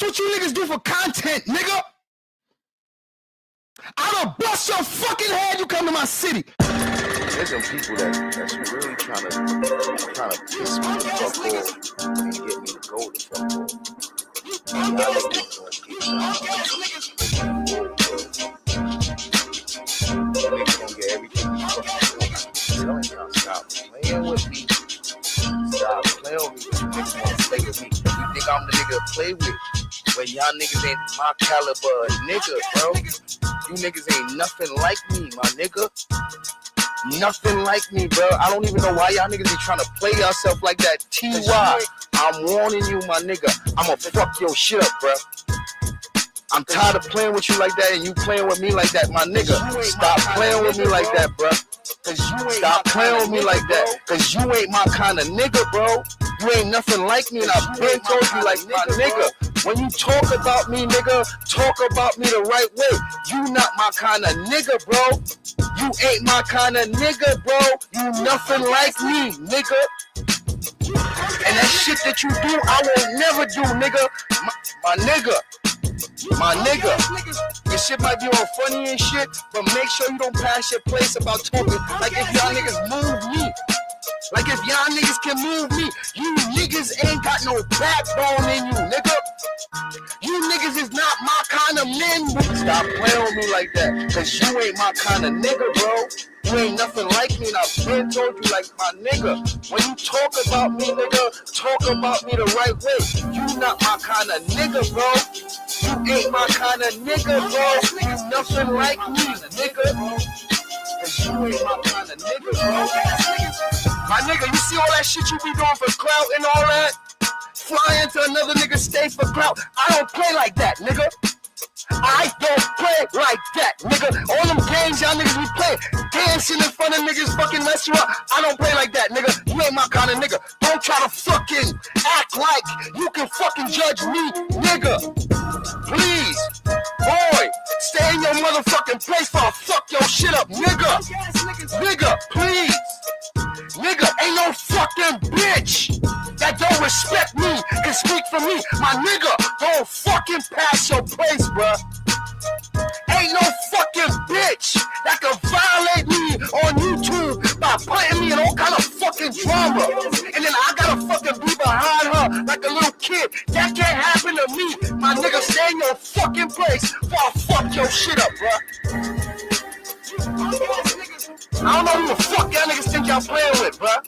That's what you niggas do for content, nigga. I'll bust your fucking head. You come to my city. There's some people that's really trying to piss me the fuck off and get me to go the fuck off. Y'all niggas gonna get niggas gonna get everything you fucking want. Telling y'all, stop playing with me. Stop playing with me. You niggas wanna play with me. You think I'm the nigga to play with? When y'all niggas ain't my caliber nigga, bro. You niggas ain't nothing like me, my nigga. Nothing like me, bro. I don't even know why y'all niggas be trying to play yourself like that. T.Y. I'm warning you, my nigga. I'ma fuck your shit up, bro. I'm tired of playing with you like that and you playing with me like that, my nigga. Stop playing with me like that, bro. Stop playing with me like that. Cause you ain't my kind of nigga, bro. You ain't nothing like me, and I've been told you like my nigga. When you talk about me, nigga, talk about me the right way. You not my kind of nigga, bro. You ain't my kind of nigga, bro. You nothing like me, nigga. And that shit that you do, I won't never do, nigga. My nigga. My nigga. This shit might be all funny and shit, but make sure you don't pass your place about talking like if y'all niggas move me. Like if y'all niggas can move me, you niggas ain't got no backbone in you, nigga. You niggas is not my kind of men. Stop playing with me like that, cause you ain't my kind of nigga, bro. You ain't nothing like me, and I've been told you like my nigga. When you talk about me, nigga, talk about me the right way. You not my kind of nigga, bro. You ain't my kind of nigga, bro. You nothing like me, nigga. Cause you ain't my kind of nigga, bro. My nigga, you see all that shit you be doing for clout and all that? Flying to another nigga state for clout. I don't play like that, nigga. I don't play like that, nigga. All them games y'all niggas be playing, dancing in front of niggas, fucking mess you up. I don't play like that, nigga. You ain't my kind of nigga. Don't try to fucking act like you can fucking judge me, nigga. Please, boy, stay in your motherfucking place before I fuck your shit up, nigga. Nigga, please. Nigga, ain't no fucking bitch that don't respect me can speak for me. My nigga, don't fucking pass your place, bruh. Ain't no fucking bitch that can violate me on YouTube by putting me in all kind of fucking drama. And then I gotta fucking be behind her like a little kid. That can't happen to me. My nigga, stay in your fucking place before I fuck your shit up, bruh. I don't know who the fuck y'all niggas think y'all playing with, bruh.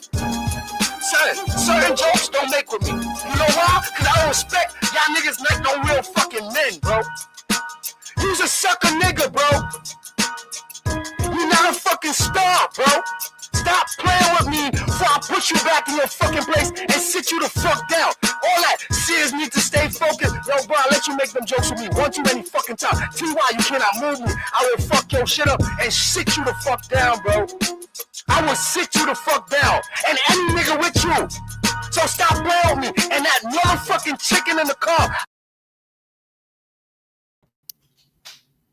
Certain jokes don't make with me. You know why? Cause I don't respect y'all niggas like no real fucking men, bro. You's a sucker nigga, bro. You not a fucking star, bro. Stop playing with me before I put you back in your fucking place and sit you the fuck down. All that seers need to stay focused. Yo, bro, I let you make them jokes with me one too many fucking times. T.Y., you cannot move me. I will fuck your shit up and sit you the fuck down, bro. I will sit you the fuck down. And any nigga with you. So stop playing with me. And that motherfucking chicken in the car.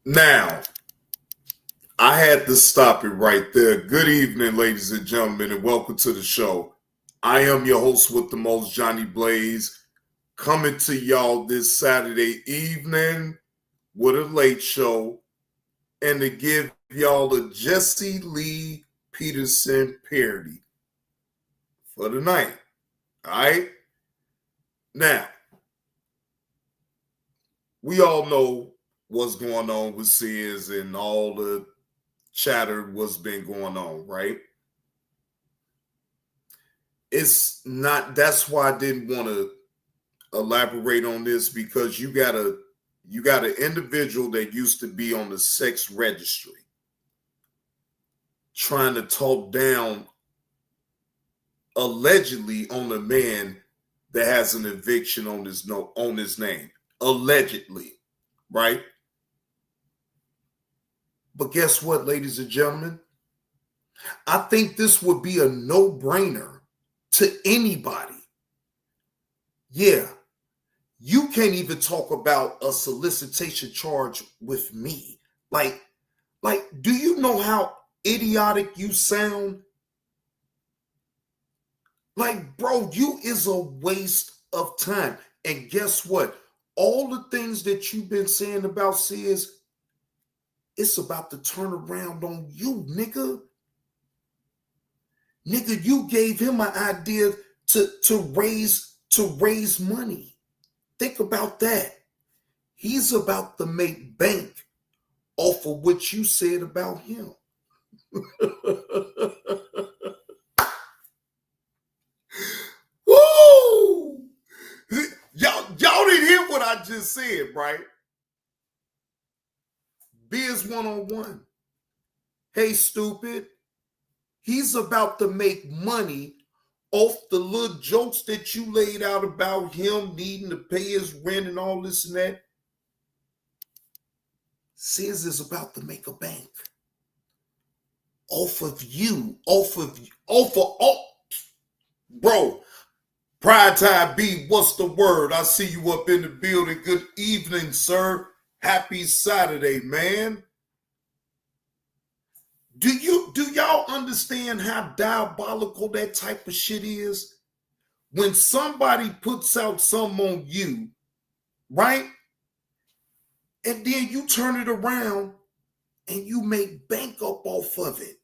Now, I had to stop it right there. Good evening, ladies and gentlemen, and welcome to the show. I am your host with the most, Johnny Blaze, coming to y'all this Saturday evening with a late show and to give y'all a Jesse Lee Peterson parody for the night. All right? Now, we all know what's going on with Sears and all the chatter what's been going on, right? It's not, that's why I didn't want to elaborate on this, because you got an individual that used to be on the sex registry trying to talk down allegedly on a man that has an eviction on his name. Allegedly, right? But guess what, ladies and gentlemen? I think this would be a no-brainer to anybody. Yeah, you can't even talk about a solicitation charge with me. Like, do you know how idiotic you sound? Like, bro, you is a waste of time. And guess what? all the things that you've been saying about Sis, it's about to turn around on you, nigga. Nigga, you gave him an idea to raise money. Think about that. He's about to make bank off of what you said about him. Woo! Y'all didn't hear what I just said, right? Biz 101. Hey, stupid. He's about to make money off the little jokes that you laid out about him needing to pay his rent and all this and that. Sis is about to make a bank off of you, bro. Pride Time B, what's the word? I see you up in the building. Good evening, sir. Happy Saturday, man. Do y'all understand how diabolical that type of shit is? When somebody puts out something on you, right? And then you turn it around and you make bank up off of it.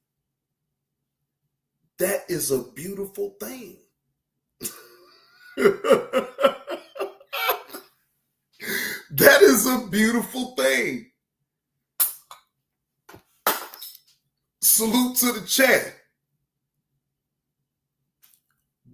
That is a beautiful thing. That is a beautiful thing. Salute to the chat.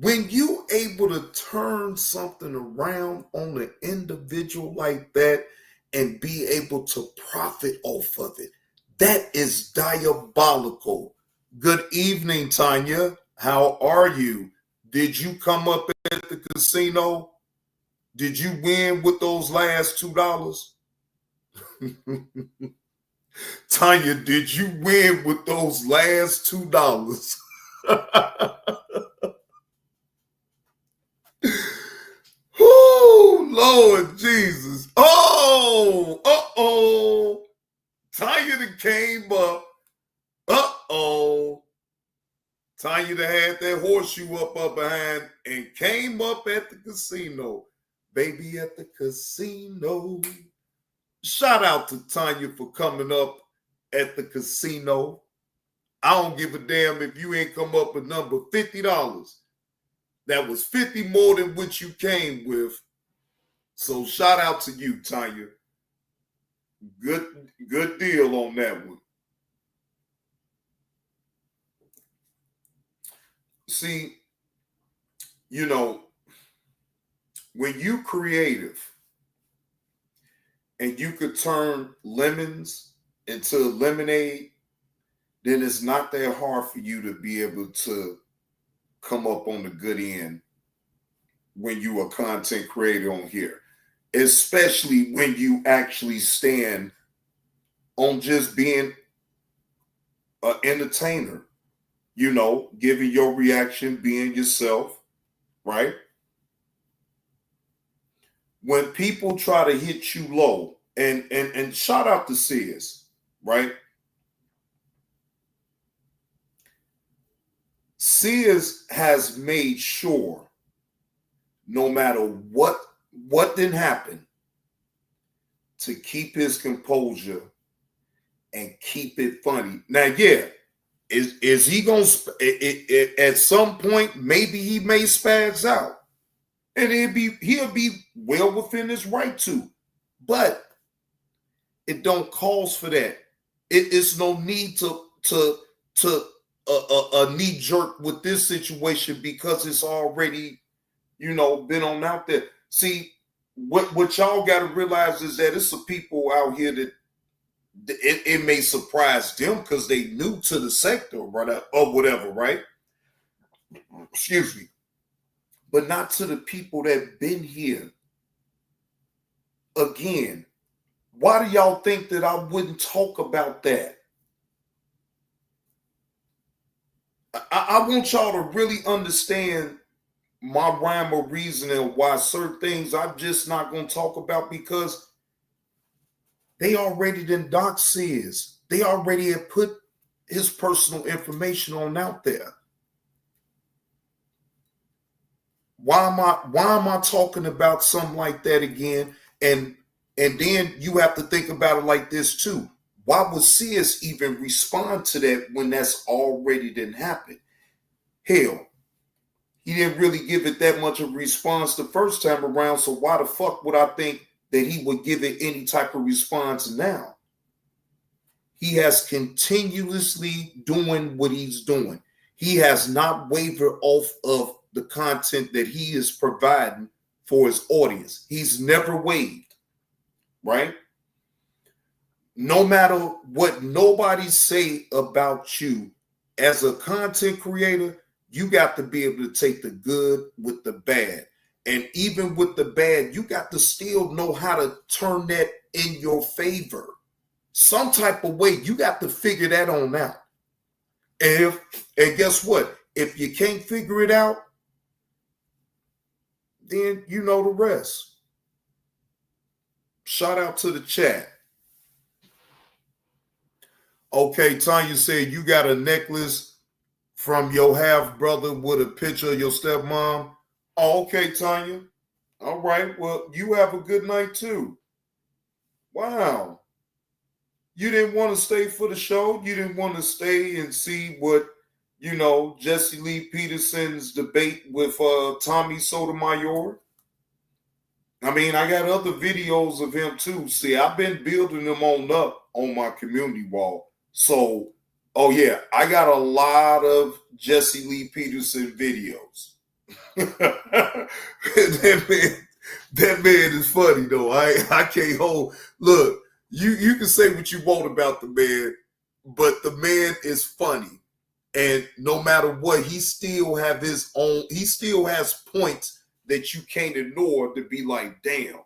When you able to turn something around on an individual like that and be able to profit off of it, that is diabolical. Good evening, Tanya. How are you? Did you come up at the casino? Did you win with those last $2? Tanya, did you win with those last $2? Oh, Lord Jesus. Oh, uh-oh. Tanya that came up. Uh-oh. Tanya that had that horseshoe up behind and came up at the casino. Baby at the casino. Shout out to Tanya for coming up at the casino. I don't give a damn if you ain't come up with number $50. That was 50 more than what you came with. So shout out to you, Tanya. Good deal on that one. See, you know, when you creative and you could turn lemons into lemonade, then it's not that hard for you to be able to come up on the good end when you are content creator on here, especially when you actually stand on just being an entertainer, you know, giving your reaction, being yourself, right? When people try to hit you low, and shout out to Sis, right? Sis has made sure, no matter what didn't happen, to keep his composure and keep it funny. Now, yeah, is he gonna at some point? Maybe he may spaz out, and he'll be well within his right to, but it don't cause for that. It's no need to a knee jerk with this situation because it's already, you know, been on out there. See, what y'all got to realize is that it's some people out here that it may surprise them because they new to the sector, right, or whatever, right? Excuse me. But not to the people that been here. Again, why do y'all think that I wouldn't talk about that? I want y'all to really understand my rhyme or reasoning why certain things I'm just not going to talk about, because they already done doc Sis. They already have put his personal information on out there. Why am I talking about something like that again? And then you have to think about it like this too. Why would CS even respond to that when that's already didn't happen? Hell, he didn't really give it that much of a response the first time around, so why the fuck would I think that he would give it any type of response now? He has continuously doing what he's doing. He has not wavered off of the content that he is providing for his audience. He's never wavered, right? No matter what nobody say about you as a content creator, you got to be able to take the good with the bad. And even with the bad, you got to still know how to turn that in your favor. Some type of way, you got to figure that on out. And guess what? If you can't figure it out, then you know the rest. Shout out to the chat. Okay, Tanya said you got a necklace from your half brother with a picture of your stepmom. Oh, okay, Tanya. All right. Well, you have a good night too. Wow. You didn't want to stay for the show. You didn't want to stay and see what, Jesse Lee Peterson's debate with Tommy Sotomayor. I mean, I got other videos of him too. See, I've been building them up on my community wall. So, oh yeah, I got a lot of Jesse Lee Peterson videos. that man is funny though. I can't hold. Look, you can say what you want about the man, but the man is funny. And no matter what, he still have his own, he still has points that you can't ignore to be like, damn,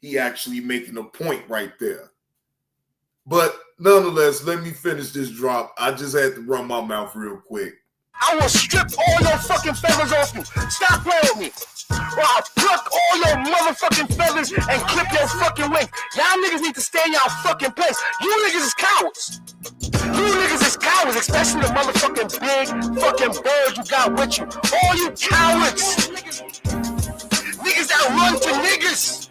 he actually making a point right there. But nonetheless, let me finish this drop. I just had to run my mouth real quick. I will strip all your fucking feathers off you. Stop playing with me. Or I'll pluck all your motherfucking feathers and clip your fucking wings. Y'all niggas need to stay in y'all fucking place. You niggas is cowards. You niggas is cowards, especially the motherfucking big fucking bird you got with you. All you cowards. Niggas that run to niggas.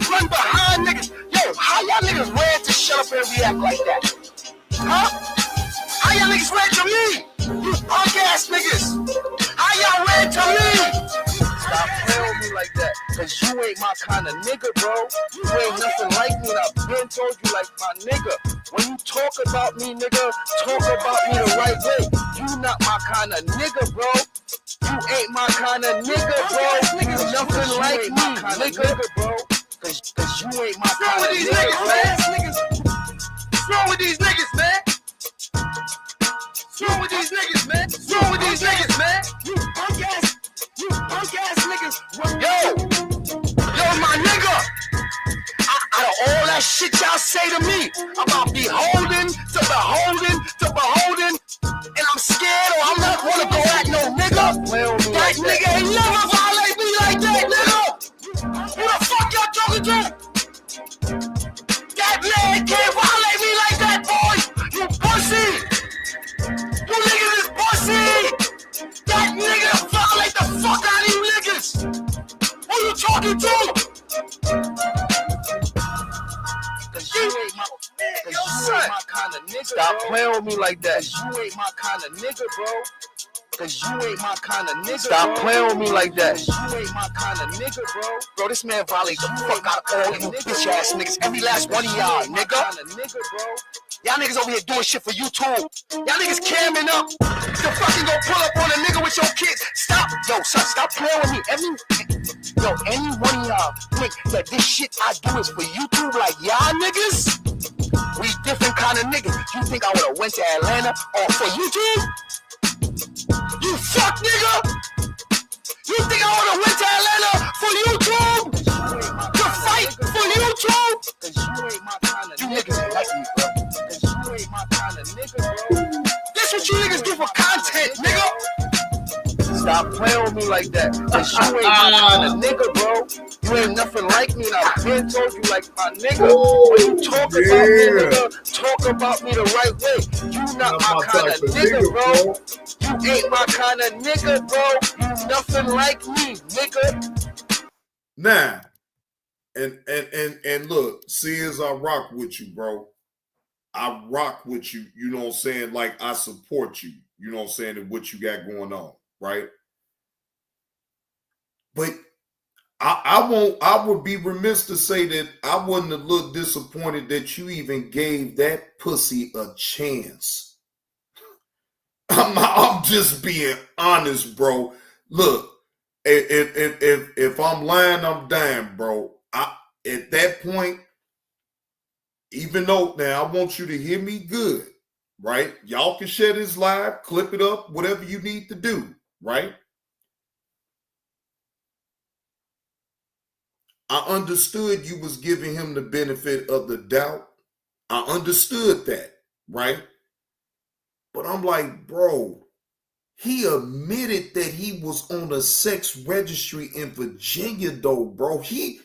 Run behind niggas. Yo, how y'all niggas ran to shut up and react like that? Huh? How y'all niggas ran to me? You punk ass niggas. How y'all ran to me? Stop playing with me like that, cause you ain't my kind of nigga, bro. You ain't nothing like me, and I've been told you like my nigga. When you talk about me, nigga, talk about me the right way. You not my kind of nigga, bro. You ain't my kind of nigga, bro. Niggas nothing like me, nigga, bro. Cause you ain't my kind of nigga, man. What's wrong with these niggas, man? What's wrong with these niggas, man? What's wrong with these niggas, man? You punk ass niggas. Yo, my nigga. Out of all that shit y'all say to me about beholden to beholden, and I'm scared or I'm not gonna go at no nigga. That nigga ain't never violate me like that, nigga. Who the fuck y'all talking to? That man can't violate me like that, boy. You pussy. You niggas is pussy. That nigga violate the fuck out of you niggas. Who you talking to? Cause you ain't my kind of nigga. Stop playing with me like that. You ain't my kind of nigga, bro. Cause you ain't my kind of nigga. Stop playing with me like that. You ain't my kind of nigga, bro. Bro, this man violates the fuck out of all you bitch ass niggas. Every last one of y'all, nigga. Y'all niggas over here doing shit for YouTube. Y'all niggas camming up to fucking go pull up on a nigga with your kids. Stop, yo, son, stop playing with me. Any one of y'all think that this shit I do is for YouTube like y'all niggas? We different kind of niggas. You think I would've went to Atlanta or for YouTube? You fuck nigga! You think I would've went to Atlanta for YouTube? To fight for YouTube? Cause you ain't my kind of nigga. You niggas like me, bro. Cause you ain't my kind of nigga, bro. That's what you niggas do for content, nigga. Stop playing with me like that. Cause you ain't my kind of nigga, bro. You ain't nothing like me, and I've been told you like my nigga. When you talk about me, nigga, talk about me the right way. You not my kind of nigga, bro. You ain't my kind of nigga, bro. You nothing like me, nigga. Now, And look, Sears, I rock with you, bro. I rock with you, you know what I'm saying? Like, I support you, you know what I'm saying, and what you got going on, right? But I would be remiss to say that I wasn't a little disappointed that you even gave that pussy a chance. I'm just being honest, bro. Look, if I'm lying, I'm dying, bro. At that point, even though now I want you to hear me good, right? Y'all can share this live, clip it up, whatever you need to do, right? I understood you was giving him the benefit of the doubt. I understood that, right? But I'm like, bro, he admitted that he was on a sex registry in Virginia, though, bro. He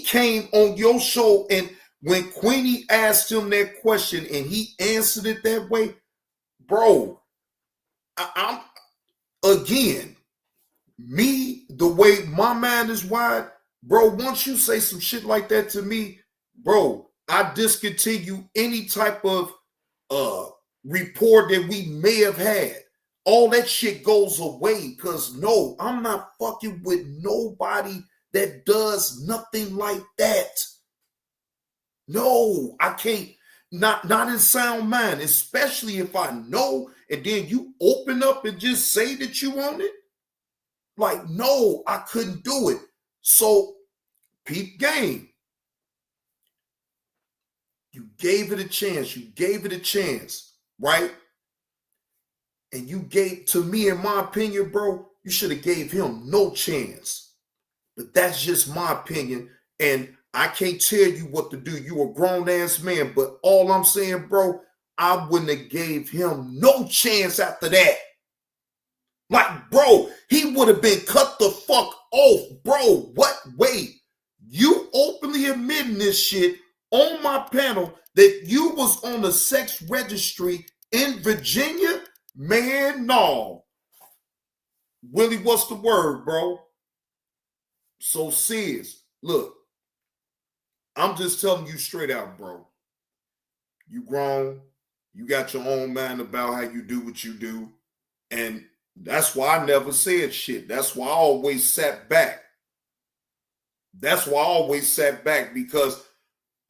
came on your show, and when Queenie asked him that question and he answered it that way, bro, I'm again, me, the way my mind is wired, bro, once you say some shit like that to me, bro, I discontinue any type of rapport that we may have had. All that shit goes away because no, I'm not fucking with nobody that does nothing like that. No, I can't. Not in sound mind, especially if I know and then you open up and just say that you want it. Like, no, I couldn't do it. So, peep game. You gave it a chance. You gave it a chance, right? And you gave, to me, in my opinion, bro, you should have gave him no chance. But that's just my opinion. And I can't tell you what to do. You a grown-ass man. But all I'm saying, bro, I wouldn't have gave him no chance after that. Like, bro, he would have been cut the fuck off. Bro, what? Wait. You openly admitting this shit on my panel that you was on the sex registry in Virginia? Man, no. Willie, what's the word, bro? So, sis, look, I'm just telling you straight out, bro. You grown. You got your own mind about how you do what you do. And that's why I never said shit. That's why I always sat back. That's why I always sat back, because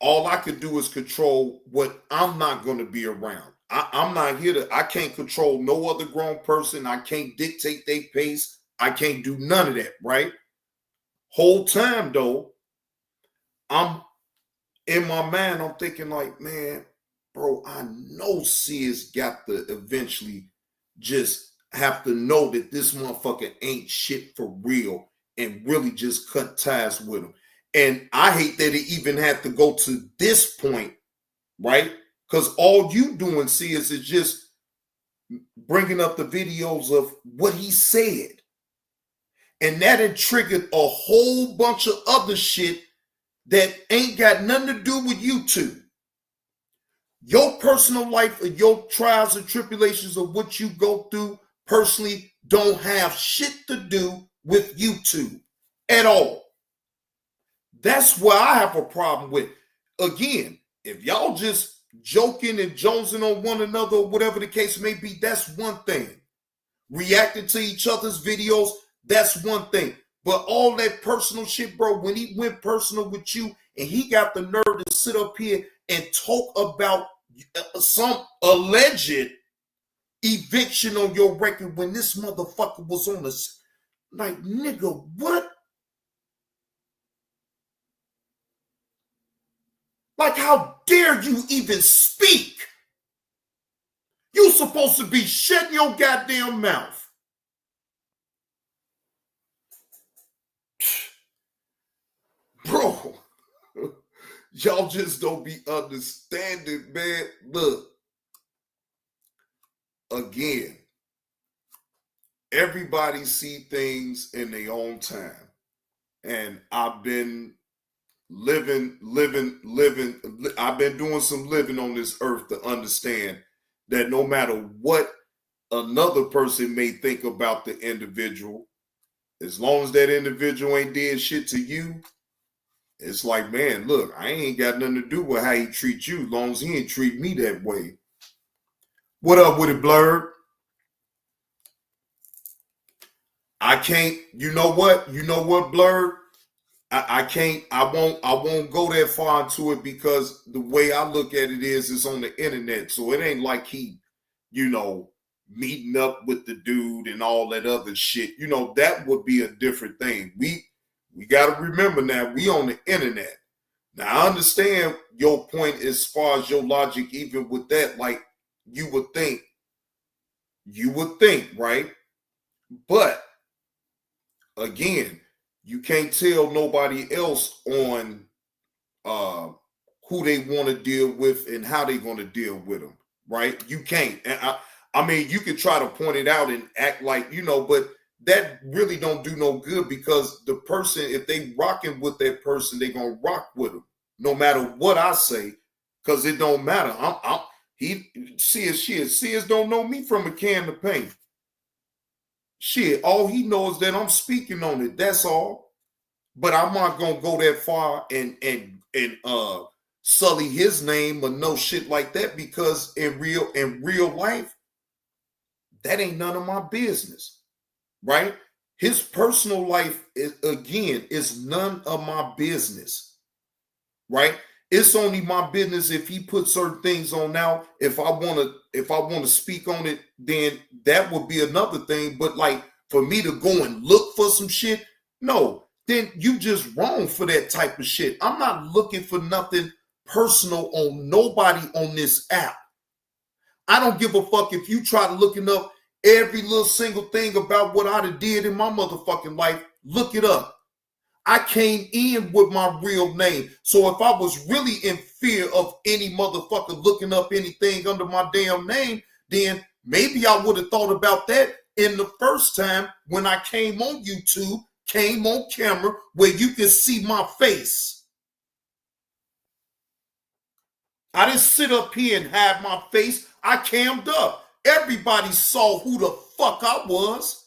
all I could do is control what I'm not going to be around. I'm not here to, I can't control no other grown person. I can't dictate their pace. I can't do none of that, right? Whole time, though, I'm in my mind, I'm thinking like, man, bro, I know Sis got to eventually just have to know that this motherfucker ain't shit for real and really just cut ties with him. And I hate that it even had to go to this point, right? Because all you doing, Sis, is just bringing up the videos of what he said. And that had triggered a whole bunch of other shit that ain't got nothing to do with you two. Your personal life or your trials and tribulations of what you go through personally don't have shit to do with you two at all. That's where I have a problem with. Again, if y'all just joking and jonesing on one another or whatever the case may be, that's one thing. Reacting to each other's videos, that's one thing. But all that personal shit, bro, when he went personal with you and he got the nerve to sit up here and talk about some alleged eviction on your record when this motherfucker was on us. Like, nigga, what? Like, how dare you even speak? You supposed to be shutting your goddamn mouth. Bro, y'all just don't be understanding, man. Look, again, everybody see things in their own time. And I've been living. I've been doing some living on this earth to understand that no matter what another person may think about the individual, as long as that individual ain't did shit to you, It's like, man, look, I ain't got nothing to do with how he treat you, as long as he ain't treat me that way. What up with it, Blurred? I can't, you know what, Blurred? I can't, I won't go that far into it because the way I look at it is it's on the internet. So it ain't like he, meeting up with the dude and all that other shit. That would be a different thing. We got to remember now, we on the internet. Now, I understand your point as far as your logic, even with that, like you would think, right? But again, you can't tell nobody else on who they want to deal with and how they're going to deal with them, right? You can't. And I mean, you can try to point it out and act like, but that really don't do no good because the person, if they rocking with that person, they going to rock with them no matter what I say, because it don't matter. Sears don't know me from a can of paint. Shit, all he knows that I'm speaking on it. That's all. But I'm not gonna go that far and sully his name or no shit like that because in real life, that ain't none of my business, right? His personal life is none of my business, right? It's only my business if he puts certain things on. Now, if I want to speak on it, then that would be another thing. But like for me to go and look for some shit, no, then you just wrong for that type of shit. I'm not looking for nothing personal on nobody on this app. I don't give a fuck if you try to looking up every little single thing about what I done did in my motherfucking life. Look it up. I came in with my real name. So if I was really in fear of any motherfucker looking up anything under my damn name, then maybe I would have thought about that in the first time when I came on YouTube, came on camera where you can see my face. I didn't sit up here and hide my face. I cammed up. Everybody saw who the fuck I was.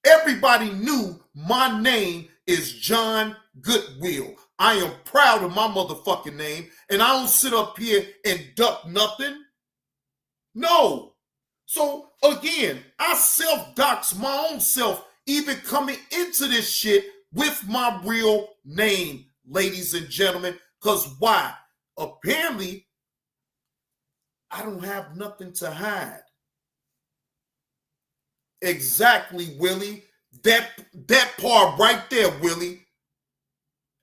Everybody knew my name is John Goodwill. I am proud of my motherfucking name, and I don't sit up here and duck nothing. No. So again, I self-dox my own self, even coming into this shit with my real name, ladies and gentlemen. Because why? Apparently, I don't have nothing to hide. Exactly, Willie. That part right there, Willie.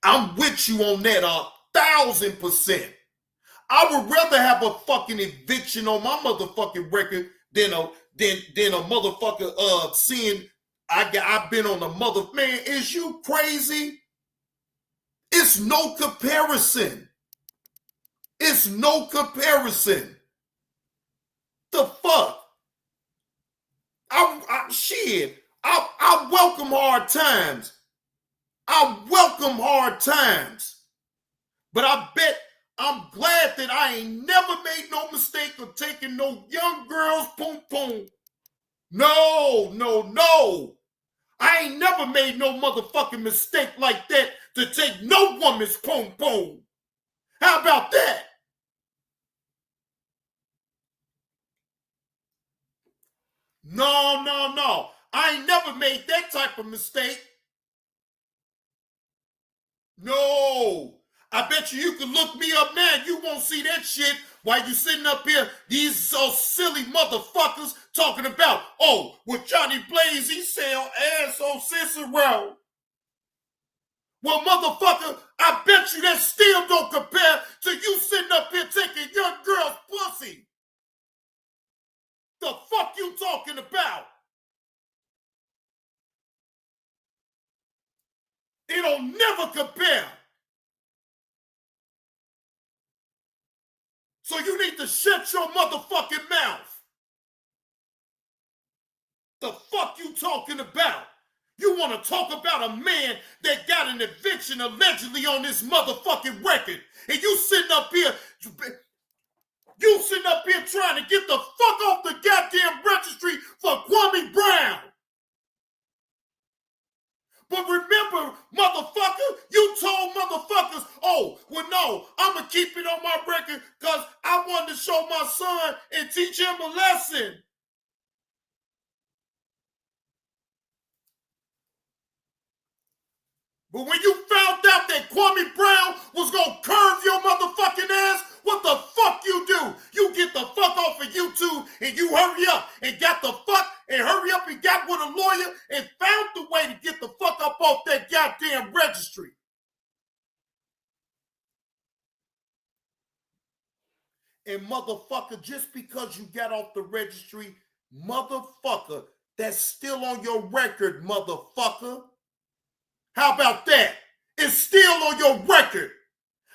I'm with you on that 1,000%. I would rather have a fucking eviction on my motherfucking record than a motherfucker seeing I've been on the mother. Man, is you crazy? It's no comparison. It's no comparison. The fuck? I welcome hard times. I welcome hard times. But I bet I'm glad that I ain't never made no mistake of taking no young girl's poom poom. No. I ain't never made no motherfucking mistake like that to take no woman's poom poom. How about that? No. I ain't never made that type of mistake. No. I bet you can look me up now. You won't see that shit while you sitting up here. These so silly motherfuckers talking about, oh, with Johnny Blaze, he sell ass on Cicero. Well, motherfucker, I bet you that still don't compare to you sitting up here taking young girl's pussy. The fuck you talking about? It'll never compare. So you need to shut your motherfucking mouth. The fuck you talking about? You want to talk about a man that got an eviction allegedly on this motherfucking record, and you sitting up here trying to get the fuck off the goddamn registry for Kwame Brown. But remember, motherfucker, you told motherfucker no, I'm going to keep it on my record because I wanted to show my son and teach him a lesson. But when you found out that Kwame Brown was going to curve your motherfucking ass, what the fuck you do? You get the fuck off of YouTube and you hurry up and got the fuck and hurry up and got with a lawyer and found the way to get the fuck up off that goddamn registry. And motherfucker, just because you got off the registry, motherfucker, that's still on your record, motherfucker. How about that? It's still on your record.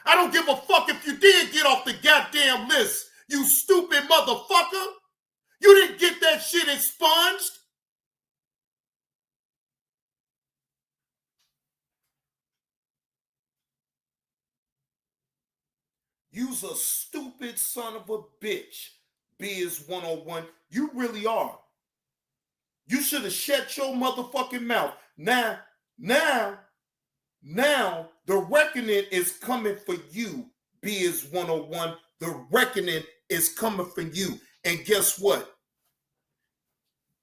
I don't give a fuck if you did get off the goddamn list, you stupid motherfucker. You didn't get that shit expunged. You's a stupid son of a bitch, Biz 101. You really are. You should have shut your motherfucking mouth. Now, the reckoning is coming for you, Biz 101. The reckoning is coming for you. And guess what?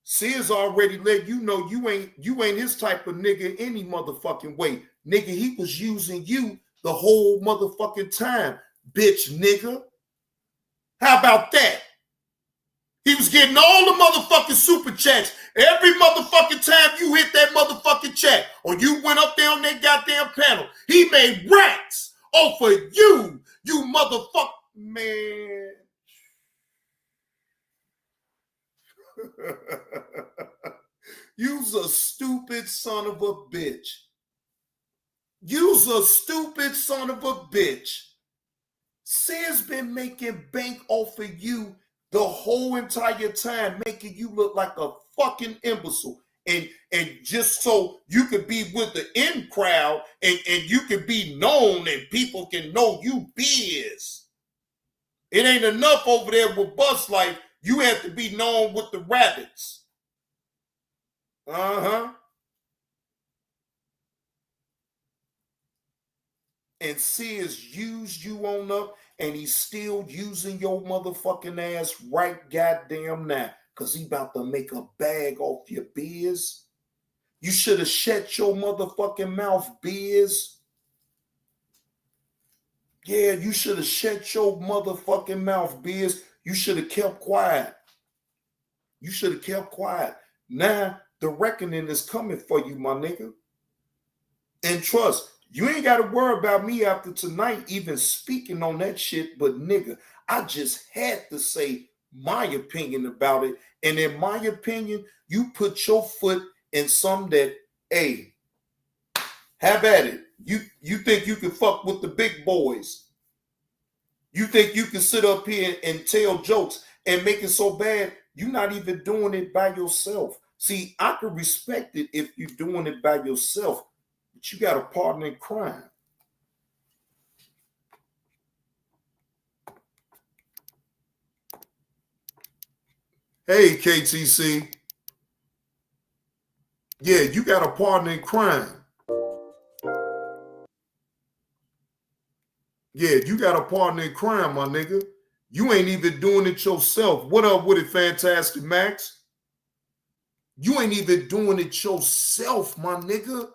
Sears already let you know you ain't his type of nigga any motherfucking way. Nigga, he was using you the whole motherfucking time, bitch nigga. How about that? He was getting all the motherfucking super chats every motherfucking time you hit that motherfucking chat or you went up there on that goddamn panel. He made racks off of you, you motherfucker. Man. You's a stupid son of a bitch. You's a stupid son of a bitch. Sis been making bank off of you the whole entire time, making you look like a fucking imbecile. And just so you could be with the in crowd and you can be known and people can know you Biz. It ain't enough over there with Bus Life. You have to be known with the rabbits. Uh-huh. And Sis used you on up, and he's still using your motherfucking ass right goddamn now, because he about to make a bag off your Biz. You should have shut your motherfucking mouth, Biz. Yeah, you should have shut your motherfucking mouth, Biz. You should have kept quiet. You should have kept quiet. Now, the reckoning is coming for you, my nigga. And trust, you ain't got to worry about me after tonight even speaking on that shit, but nigga, I just had to say my opinion about it. And in my opinion, you put your foot in some that, hey, have at it. You think you can fuck with the big boys. You think you can sit up here and tell jokes and make it so bad, you're not even doing it by yourself. See, I could respect it if you're doing it by yourself, but you got a partner in crime. Hey, KTC. Yeah, you got a partner in crime. Yeah, you got a partner in crime, my nigga. You ain't even doing it yourself. What up with it, Fantastic Max? You ain't even doing it yourself, my nigga.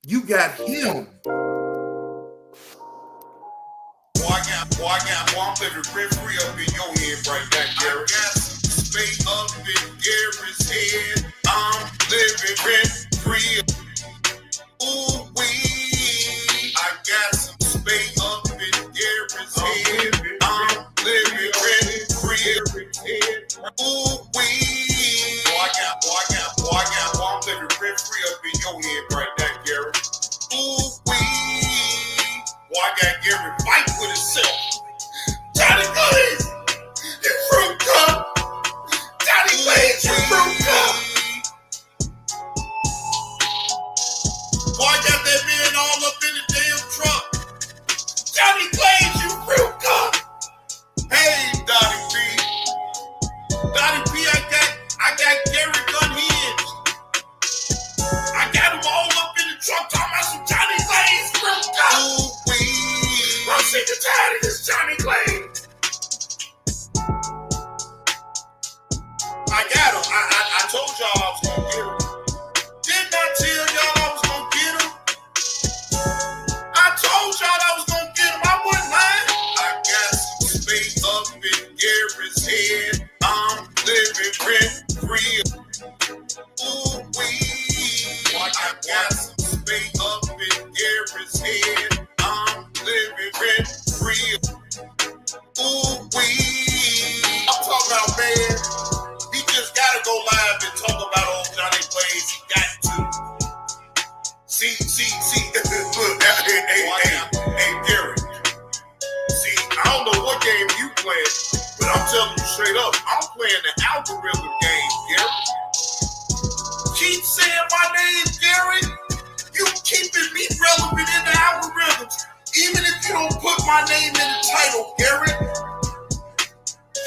You got him. I'm living rent free up in your head right now, Gary. I got some space up in Gary's head. I'm living rent free. Ooh wee. I got some space up in Gary's head. I'm living rent free. Ooh wee. I'm living rent free up in your head right now, Gary. Ooh wee. Boy, I got Gary fight with himself. Johnny Blaze, you fruit cup. Johnny Blaze, you fruit cup. Boy, I got that man all up in the damn truck. Johnny Blaze, you fruit cup. Hey, Dottie B. Dottie B about, man. He just gotta go live and talk about old Johnny Blaze. He got to. See. Look, hey, Gary. See, I don't know what game you playing, but I'm telling you straight up, I'm playing the algorithm game, Gary. Keep saying my name, Gary. You keeping me relevant in the algorithms, even if you don't put my name in the title, Gary.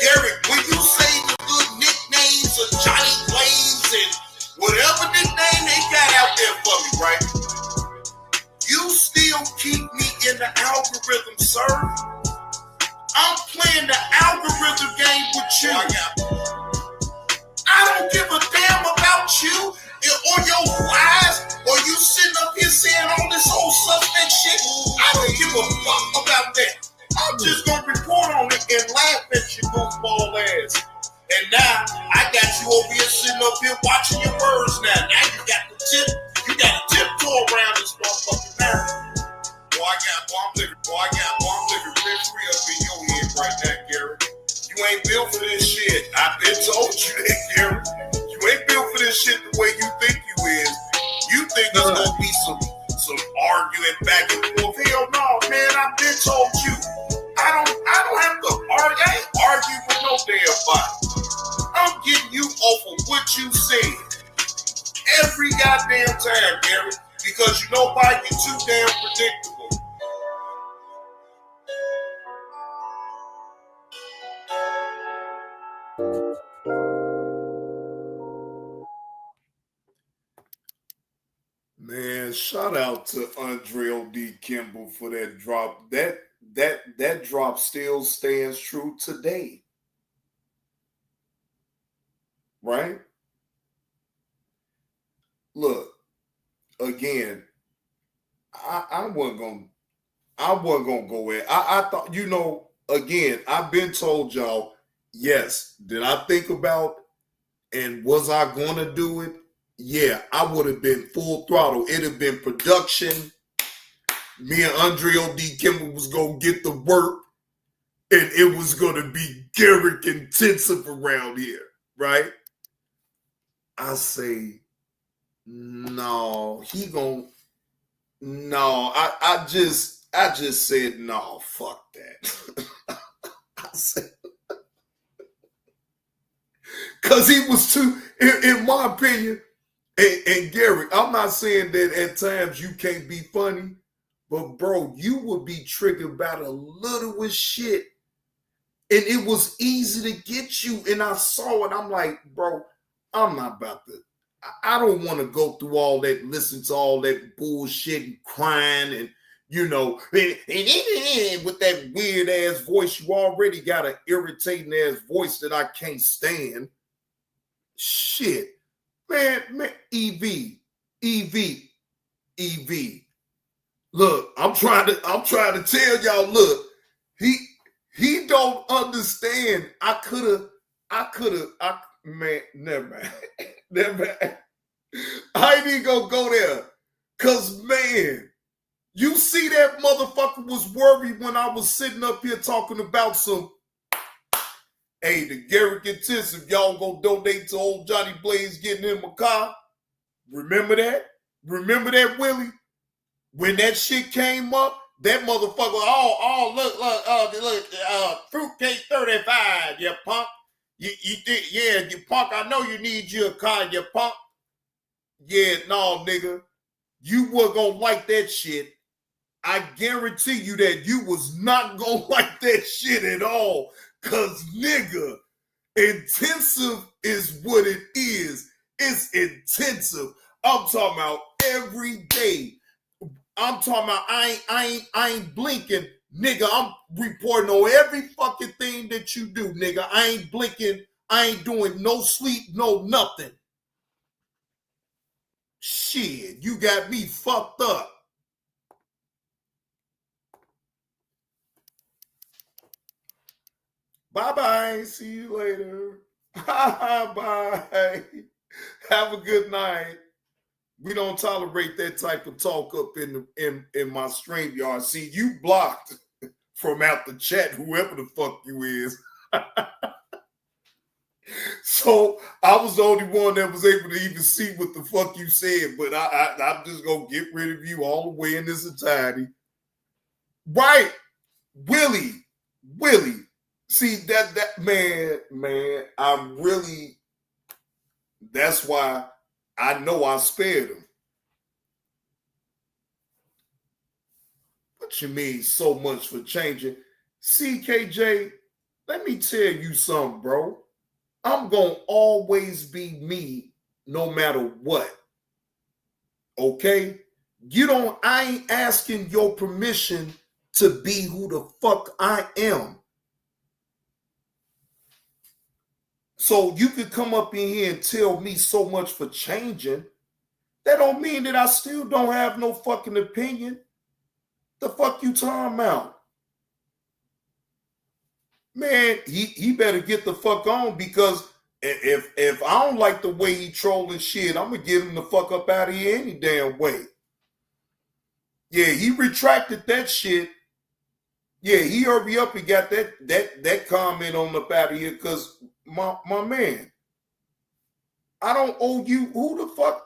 Gary, when you say the good nicknames of Johnny Blaze and whatever nickname they got out there for me, right? You still keep me in the algorithm, sir. I'm playing the algorithm game with you. I don't give a damn about you or your lies or you sitting up here saying all this old suspect shit. I don't give a fuck about that. I'm just gonna report on it and laugh at your goofball ass. And now I got you over here sitting up here watching your words now. Now you got to tiptoe around this motherfucking narrative. I'm living rent free up in your head right now, Gary. You ain't built for this shit. I've been told you that, Gary. You ain't built for this shit the way you think you is. You think there's gonna be some arguing back and forth. Hell no, man. I've been told you. I don't have to argue. I ain't arguing with no damn body. I'm getting you off of what you said every goddamn time, Gary. Because you know why? You're too damn predictable. Man, shout out to Andre D. Kimball for that drop. That drop still stands true today. Right? Look, again, I wasn't gonna go in. I thought, again, I've been told y'all, yes, did I think about and was I gonna do it? Yeah, I would have been full throttle. It'd have been production. Me and Andre D. Kimball was gonna get the work, and it was gonna be Garrick intensive around here, right? I say, no, I just said, no, fuck that. I said, because he was too, in my opinion, and Gary, I'm not saying that at times you can't be funny, but bro, you would be triggered by the littlest shit. And it was easy to get you. And I saw it. I'm like, bro, I'm not about to. I don't want to go through all that, listen to all that bullshit and crying and, with that weird ass voice. You already got an irritating ass voice that I can't stand. Shit. Man, EV. Look, I'm trying to tell y'all, look, he don't understand. Man, never mind. Never mind. I ain't even gonna go there. Cause man, you see that motherfucker was worried when I was sitting up here talking about some, hey, the Garrick intensive, y'all gonna donate to old Johnny Blaze getting him a car. Remember that? Remember that, Willie? When that shit came up, that motherfucker, look, fruitcake 35, you punk. You think, yeah, you punk, I know you need you a car, you punk. Yeah, no, nigga. You were gonna like that shit. I guarantee you that you was not gonna like that shit at all. Cause nigga, intensive is what it is. It's intensive. I'm talking about every day. I'm talking about I ain't blinking, nigga. I'm reporting on every fucking thing that you do, nigga. I ain't blinking. I ain't doing no sleep, no nothing. Shit, you got me fucked up. Bye-bye. See you later. Bye. Have a good night. We don't tolerate that type of talk up in my StreamYard. See, you blocked from out the chat, whoever the fuck you is. So I was the only one that was able to even see what the fuck you said, but I'm just gonna get rid of you all the way in this entirety. Right, Willie. See that man, I'm really. That's why I know I spared him. What you mean so much for changing? CKJ, let me tell you something, bro. I'm going to always be me no matter what. Okay? I ain't asking your permission to be who the fuck I am. So you could come up in here and tell me so much for changing. That don't mean that I still don't have no fucking opinion. The fuck you talking about? Man, he better get the fuck on, because if I don't like the way he trolling shit, I'm gonna get him the fuck up out of here any damn way. Yeah, he retracted that shit. Yeah, he hurry up and got that comment on up out of here, because my man, I don't owe you. Who the fuck?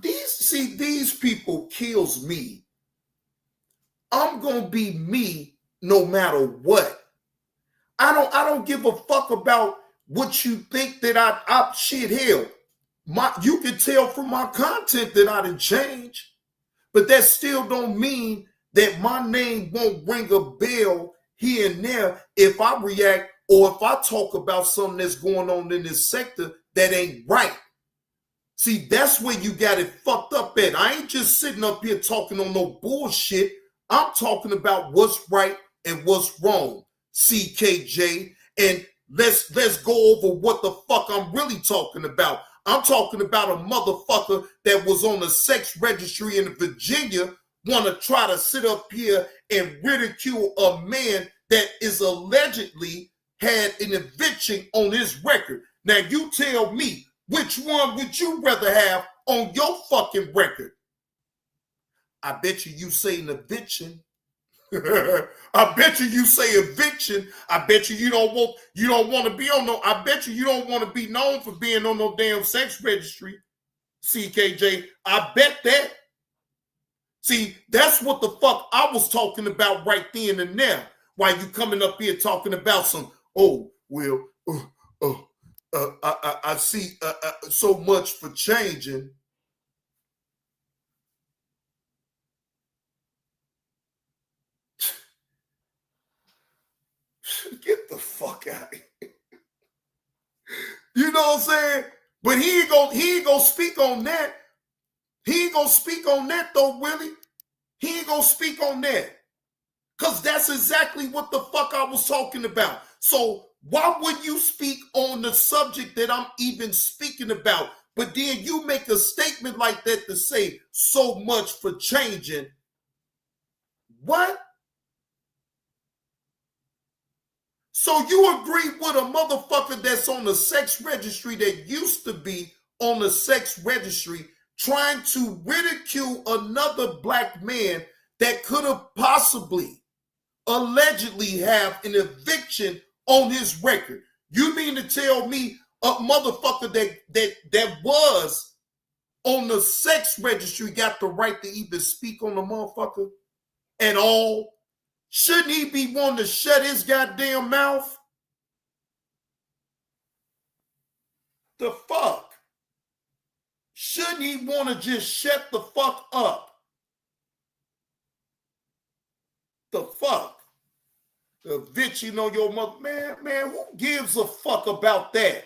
These people kills me. I'm gonna be me no matter what. I don't give a fuck about what you think that I shit hell. You can tell from my content that I didn't change, but that still don't mean that my name won't ring a bell here and there if I react or if I talk about something that's going on in this sector that ain't right. See, that's where you got it fucked up at. I ain't just sitting up here talking on no bullshit. I'm talking about what's right and what's wrong, CKJ. And let's go over what the fuck I'm really talking about. I'm talking about a motherfucker that was on a sex registry in Virginia want to try to sit up here and ridicule a man that is allegedly had an eviction on his record. Now you tell me, which one would you rather have on your fucking record? I bet you say an eviction. I bet you say eviction. I bet you don't want to be on no. I bet you don't want to be known for being on no damn sex registry, CKJ. I bet that. See, that's what the fuck I was talking about right then and there. While you coming up here talking about some, I see so much for changing. Get the fuck out of here. You know what I'm saying? But he ain't gonna speak on that. He ain't gonna speak on that though, Willie. He ain't gonna speak on that. Because that's exactly what the fuck I was talking about. So why would you speak on the subject that I'm even speaking about? But then you make a statement like that to say so much for changing. What? So you agree with a motherfucker that's on the sex registry that used to be on the sex registry trying to ridicule another black man that could have possibly, allegedly have an eviction on his record? You mean to tell me a motherfucker that was on the sex registry got the right to even speak on the motherfucker at all? Shouldn't he be wanting to shut his goddamn mouth? The fuck? Shouldn't he want to just shut the fuck up? The fuck? The bitch, you know your mother. Man, who gives a fuck about that?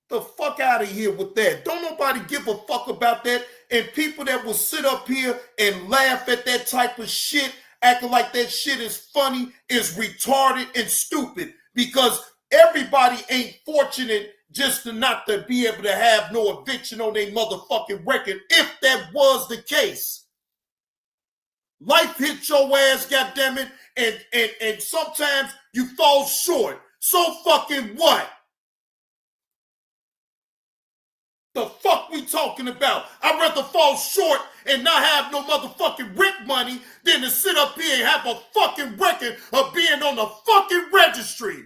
The fuck out of here with that. Don't nobody give a fuck about that. And people that will sit up here and laugh at that type of shit, acting like that shit is funny, is retarded and stupid. Because everybody ain't fortunate just to not to be able to have no eviction on their motherfucking record, if that was the case. Life hits your ass, goddammit, and sometimes you fall short. So fucking what? The fuck we talking about? I'd rather fall short and not have no motherfucking rent money than to sit up here and have a fucking record of being on the fucking registry.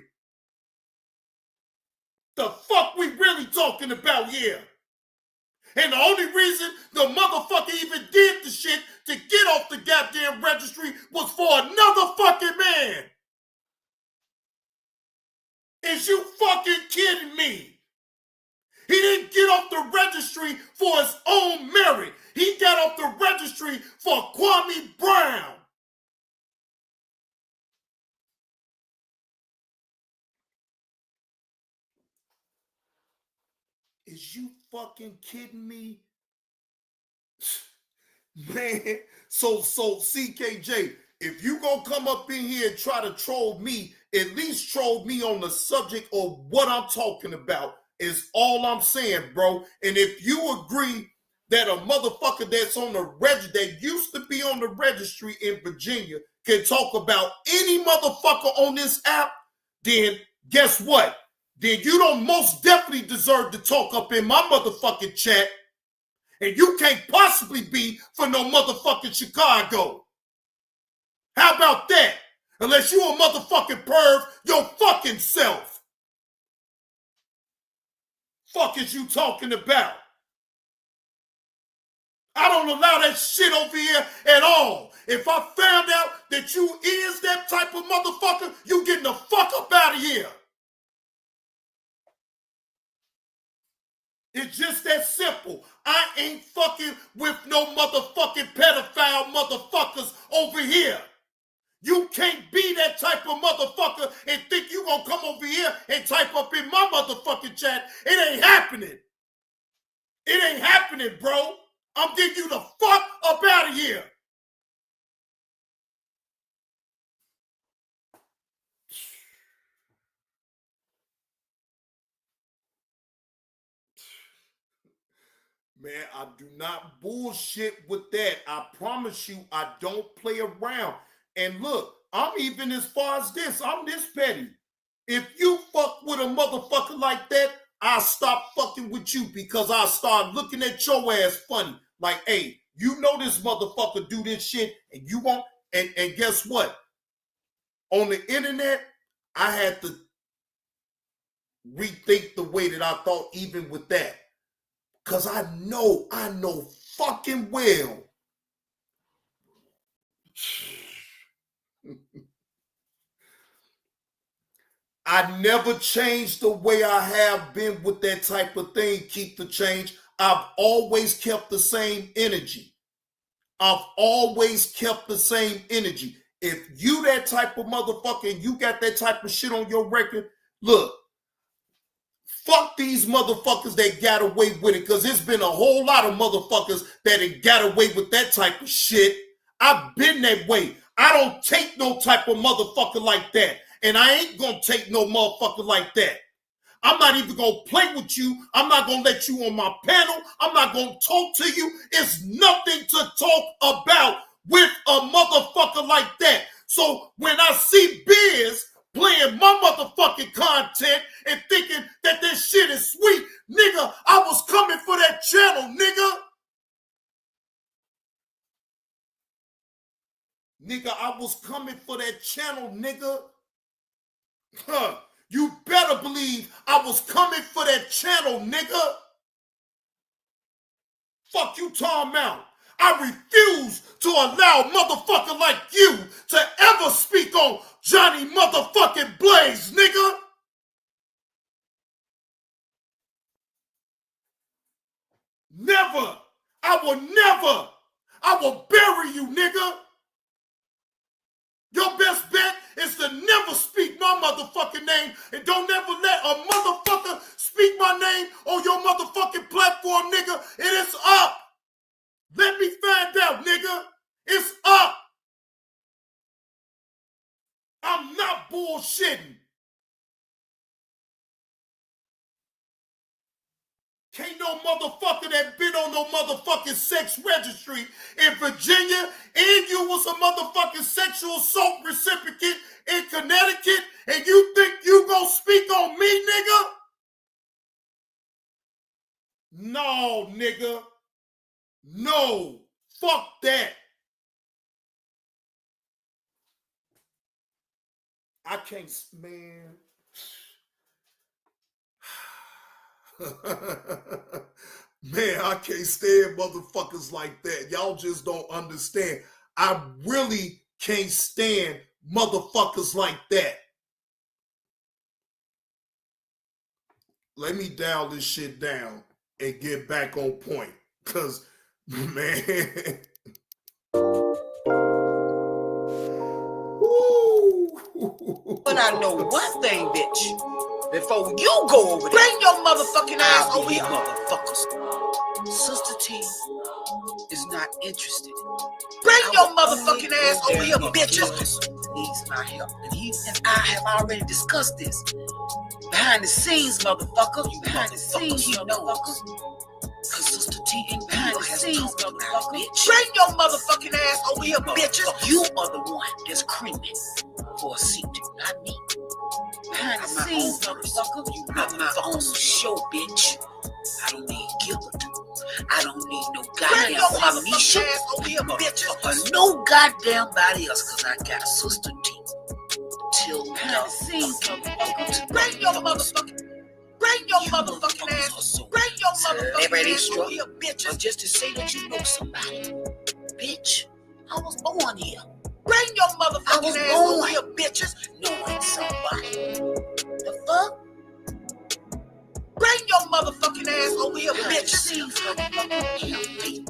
The fuck we really talking about here? And the only reason the motherfucker even did the shit to get off the goddamn registry was for another fucking man. Is you fucking kidding me? He didn't get off the registry for his own merit. He got off the registry for Kwame Brown. Is you fucking kidding me? Man, so CKJ, if you gonna come up in here and try to troll me, at least troll me on the subject of what I'm talking about is all I'm saying, bro. And if you agree that a motherfucker that's on the that used to be on the registry in Virginia can talk about any motherfucker on this app, then guess what? Then you don't most definitely deserve to talk up in my motherfucking chat. And you can't possibly be for no motherfucking Chicago. How about that? Unless you a motherfucking perv your fucking self. Fuck is you talking about? I don't allow that shit over here at all. If I found out that you is that type of motherfucker, you getting the fuck up out of here. It's just that simple. I ain't fucking with no motherfucking pedophile motherfuckers over here. You can't be that type of motherfucker and think you gonna come over here and type up in my motherfucking chat. It ain't happening. It ain't happening, bro. I'm getting you the fuck up out of here. Man, I do not bullshit with that. I promise you, I don't play around. And look, I'm even as far as this. I'm this petty. If you fuck with a motherfucker like that, I'll stop fucking with you because I'll start looking at your ass funny. Like, hey, you know this motherfucker do this shit and you won't. And guess what? On the internet, I had to rethink the way that I thought even with that. Because I know fucking well. I never changed the way I have been with that type of thing. Keep the change. I've always kept the same energy. I've always kept the same energy. If you that type of motherfucker and you got that type of shit on your record, look, fuck these motherfuckers that got away with it, because there's been a whole lot of motherfuckers that ain't got away with that type of shit. I've been that way. I don't take no type of motherfucker like that. And I ain't gonna take no motherfucker like that. I'm not even gonna play with you. I'm not gonna let you on my panel. I'm not gonna talk to you. It's nothing to talk about with a motherfucker like that. So when I see Biz playing my motherfucking content and thinking that this shit is sweet, nigga, I was coming for that channel, nigga. Nigga, I was coming for that channel, nigga. Huh. You better believe I was coming for that channel, nigga. Fuck you talking about. I refuse to allow a motherfucker like you to ever speak on Johnny motherfucking Blaze, nigga. Never. I will never. I will bury you, nigga. Your best bet is to never speak my motherfucking name and don't ever let a motherfucker speak my name on your motherfucking platform, nigga. It is up. Let me find out, nigga. It's up. I'm not bullshitting. Can't no motherfucker that been on no motherfucking sex registry in Virginia and you was a motherfucking sexual assault recipient in Connecticut and you think you gonna speak on me, nigga? No, nigga. No. Fuck that. I can't, man. Man, I can't stand motherfuckers like that. Y'all just don't understand. I really can't stand motherfuckers like that. Let me dial this shit down and get back on point. Cause, man. But I know one thing, bitch. Before you go over there, bring your motherfucking ass over here, motherfuckers. Sister T is not interested. Bring your motherfucking ass over here, bitches. Needs my help, and he and I have already discussed this. Behind the scenes, motherfucker. You behind the scenes, motherfuckers. Cause Sister T ain't behind the scenes, motherfucker. Bring your motherfucking ass over here, bitches. You are the one that's creaming for a seat, not me. Behind the scenes, motherfucker. You run my own show, bitch. I don't need Gilbert. I don't need no goddamn Misha over here, bitch. Or no goddamn body else, cause I got Sister T. Till behind the scenes, motherfucker. Bring your motherfucking. Bring your motherfucking ass. Bring your motherfucking ass over here, bitch. Just to say that you know somebody. Bitch, I was born here. Bring your motherfucking ass over here, bitches. Knowing somebody. The fuck? Bring your motherfucking ass over here, bitches. Have faith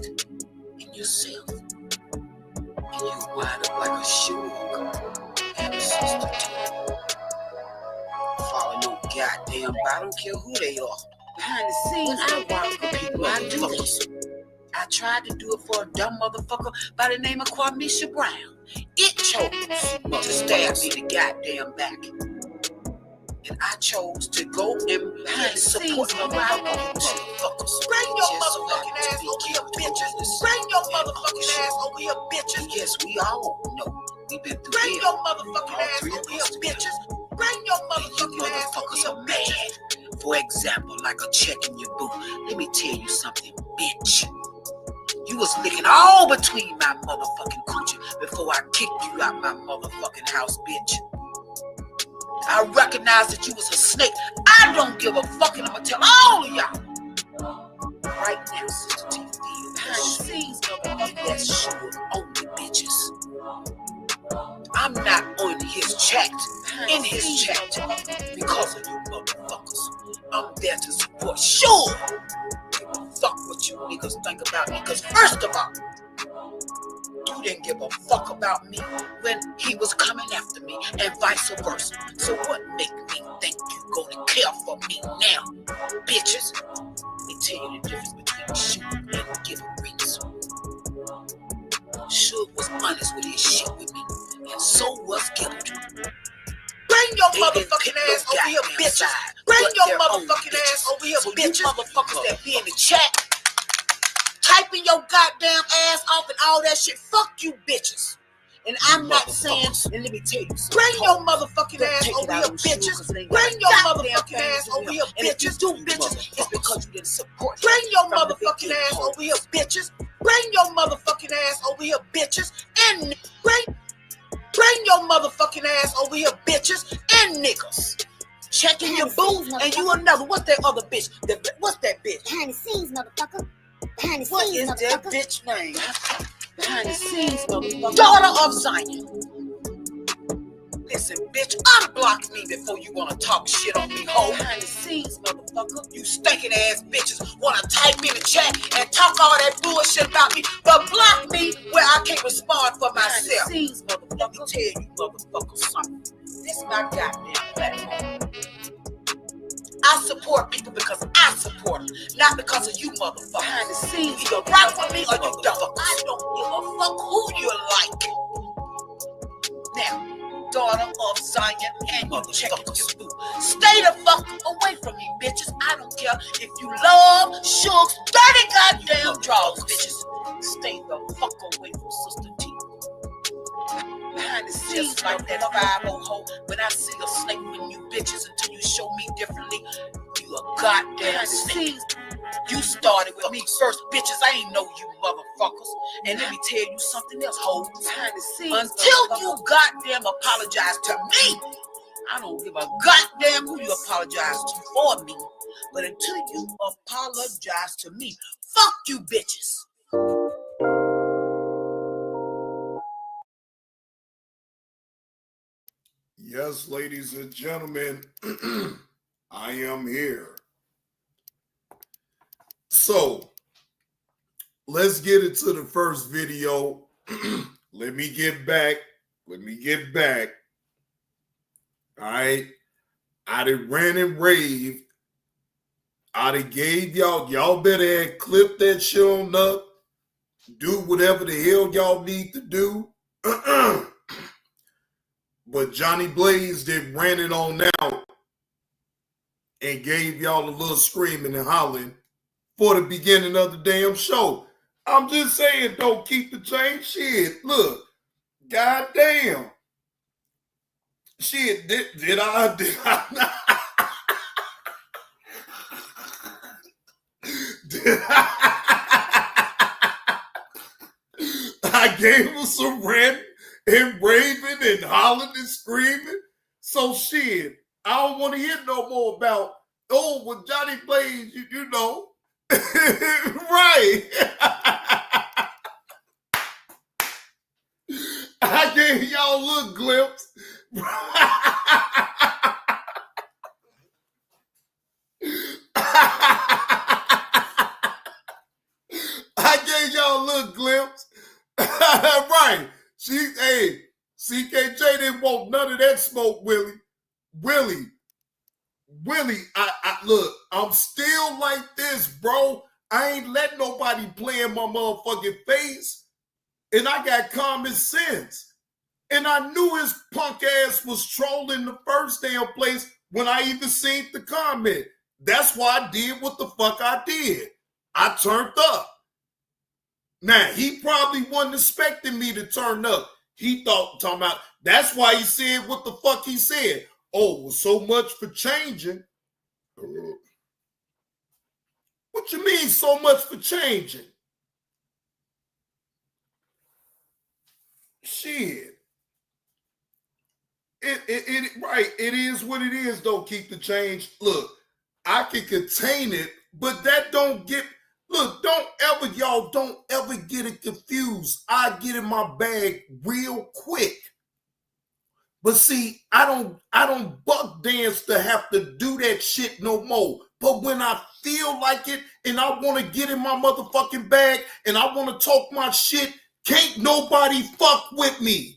in yourself. And you wind up like a shoe. And a sister too. Follow no goddamn, I don't care who they are. Behind the scenes, I work for people. I do this. I tried to do it for a dumb motherfucker by the name of Kwamisha Brown. It chose to stab me in the goddamn back. And I chose to go and support my motherfuckers. Bring your motherfucking ass over here, bitches. Bring your motherfucking ass over here, bitches. Yes, we all know. We've been through. Bring your motherfucking ass over here, bitches. Bring your motherfucking ass over here, bitches. For example, like a check in your boot. Let me tell you something, bitch. You was licking all between my motherfucking coochie before I kicked you out my motherfucking house, bitch. I recognize that you was a snake. I don't give a fuck, and I'm gonna tell all of y'all right now, Sister T. Behind the scenes, motherfucker, that's sure only bitches. I'm not on his chat, in his chat, because of you motherfuckers. I'm there to support. Sure, give a fuck what you niggas think about me, because first of all, you didn't give a fuck about me when he was coming after me, and vice versa. So what make me think you gonna care for me now, bitches? Let me tell you the difference between shooting and giving reason. Suge was honest with his shit with me, and so was Gilbert. Bring your motherfucking ass over here, bitches. Bring your motherfucking ass over here, bitches. Motherfuckers that be in the chat, typing your goddamn ass off and all that shit. Fuck you, bitches. And I'm not saying, and let me tell you, bring your motherfucking ass over here, bitches. Bring your motherfucking ass over here, bitches. Do bitches, it's because you didn't support. Bring your motherfucking ass over here, bitches. Bring your motherfucking ass over here, bitches. And bring your motherfucking ass over here, bitches and niggas. Checking your boo, and you another. What's that other bitch? What's that bitch? Behind the scenes, motherfucker. Behind the scenes, What is that motherfucker. bitch name? Behind the scenes, motherfucker. Daughter of Zion. Listen, bitch, unblock me before you wanna talk shit on me, ho. Behind the scenes, motherfucker. You stinking ass bitches wanna type in the chat and talk all that bullshit about me, but block me where I can't respond for myself. Behind the scenes, motherfucker. Let me tell you motherfuckers something. This is my goddamn platform. I support people because I support them, not because of you motherfuckers. Behind the scenes, you either rock with me or you don't. I don't give a fuck who you like. Now, daughter of Zion, and you checking your boo. Stay the fuck away from me, bitches. I don't care if you love Suge's dirty goddamn draws, bitches. Stay the fuck away from Sister T. Behind the scenes like that 5-0 hoe. When I see a snake with you bitches until you show me differently, you a goddamn snake. You started with me first, bitches. I ain't know you motherfuckers. And let me tell you something else, hoes. Behind the scenes, until you goddamn apologize to me, I don't give a goddamn who you apologize to for me. But until you apologize to me, fuck you bitches. Yes, ladies and gentlemen, I am here. So, let's get into the first video. Let me get back. All right. I done ran and raved. I done gave y'all better have clipped that shit on up. Do whatever the hell y'all need to do. But Johnny Blaze did ran it on out and gave y'all a little screaming and hollering for the beginning of the damn show. I'm just saying, don't keep the change. Shit, look, goddamn. Shit, did I not? I gave him some rant and raving and hollering and screaming. So shit, I don't want to hear no more about, with Johnny Blaze, you know. Right. I gave y'all a little glimpse. I gave y'all a little glimpse. Right. CKJ didn't want none of that smoke, Willie. I look, I'm still like this, bro. I ain't let nobody play in my motherfucking face. And I got common sense. And I knew his punk ass was trolling the first damn place when I even seen the comment. That's why I did what the fuck I did. I turned up. Now, he probably wasn't expecting me to turn up. He talking about, that's why he said what the fuck he said. Oh, well, so much for changing. What you mean so much for changing? Shit. It is what it is, though. Keep the change. Look, I can contain it, but that don't get, look, don't ever get it confused. I get in my bag real quick. But see, I don't buck dance to have to do that shit no more. But when I feel like it and I want to get in my motherfucking bag and I want to talk my shit, can't nobody fuck with me.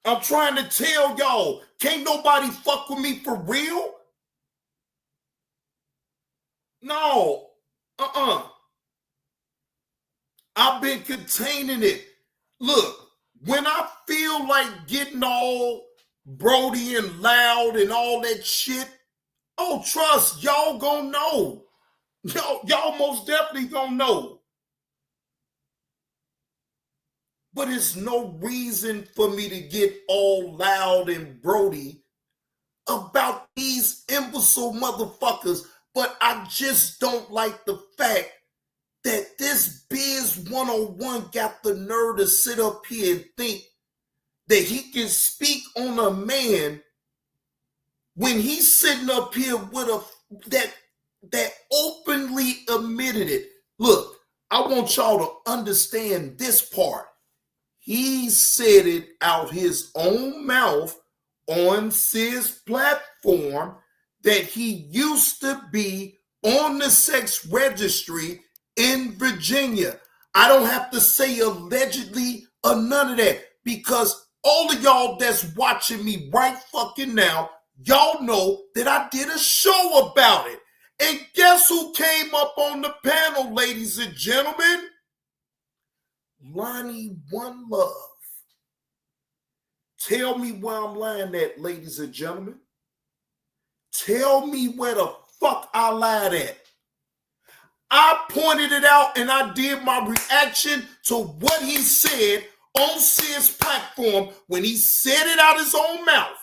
I'm trying to tell y'all, can't nobody fuck with me for real? No. I've been containing it. Look, when I feel like getting all Brody and loud and all that shit, oh, trust, y'all gonna know. Y'all most definitely gonna know. But it's no reason for me to get all loud and Brody about these imbecile motherfuckers. But I just don't like the fact that this Biz 101 got the nerve to sit up here and think that he can speak on a man when he's sitting up here with that openly admitted it. Look, I want y'all to understand this part. He said it out his own mouth on his platform that he used to be on the sex registry in Virginia. I don't have to say allegedly or none of that, because all of y'all that's watching me right fucking now, y'all know that I did a show about it. And guess who came up on the panel, ladies and gentlemen? Lonnie One Love. Tell me where I'm lying at, ladies and gentlemen. Tell me where the fuck I lied at. I pointed it out and I did my reaction to what he said on Sid's platform when he said it out his own mouth,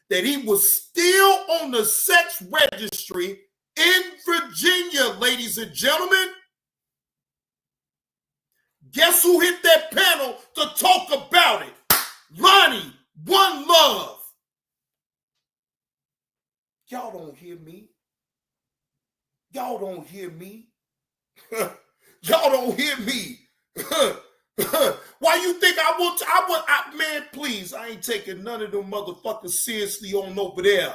that he was still on the sex registry in Virginia, ladies and gentlemen. Guess who hit that panel to talk about it? Lonnie One Love. Y'all don't hear me. Y'all don't hear me. Y'all don't hear me. Why you think man, please, I ain't taking none of them motherfuckers seriously on over there.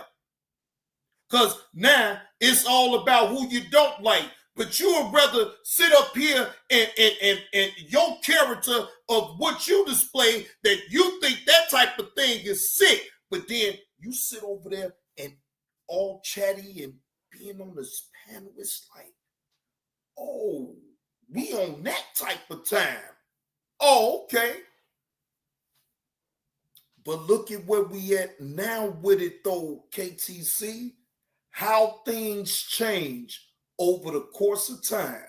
Because now it's all about who you don't like. But you would rather sit up here and your character of what you display, that you think that type of thing is sick. But then you sit over there and all chatty and being on this panel, it's like, oh, we on that type of time. Oh, okay. But look at where we at now with it though, KTC. How things change over the course of time.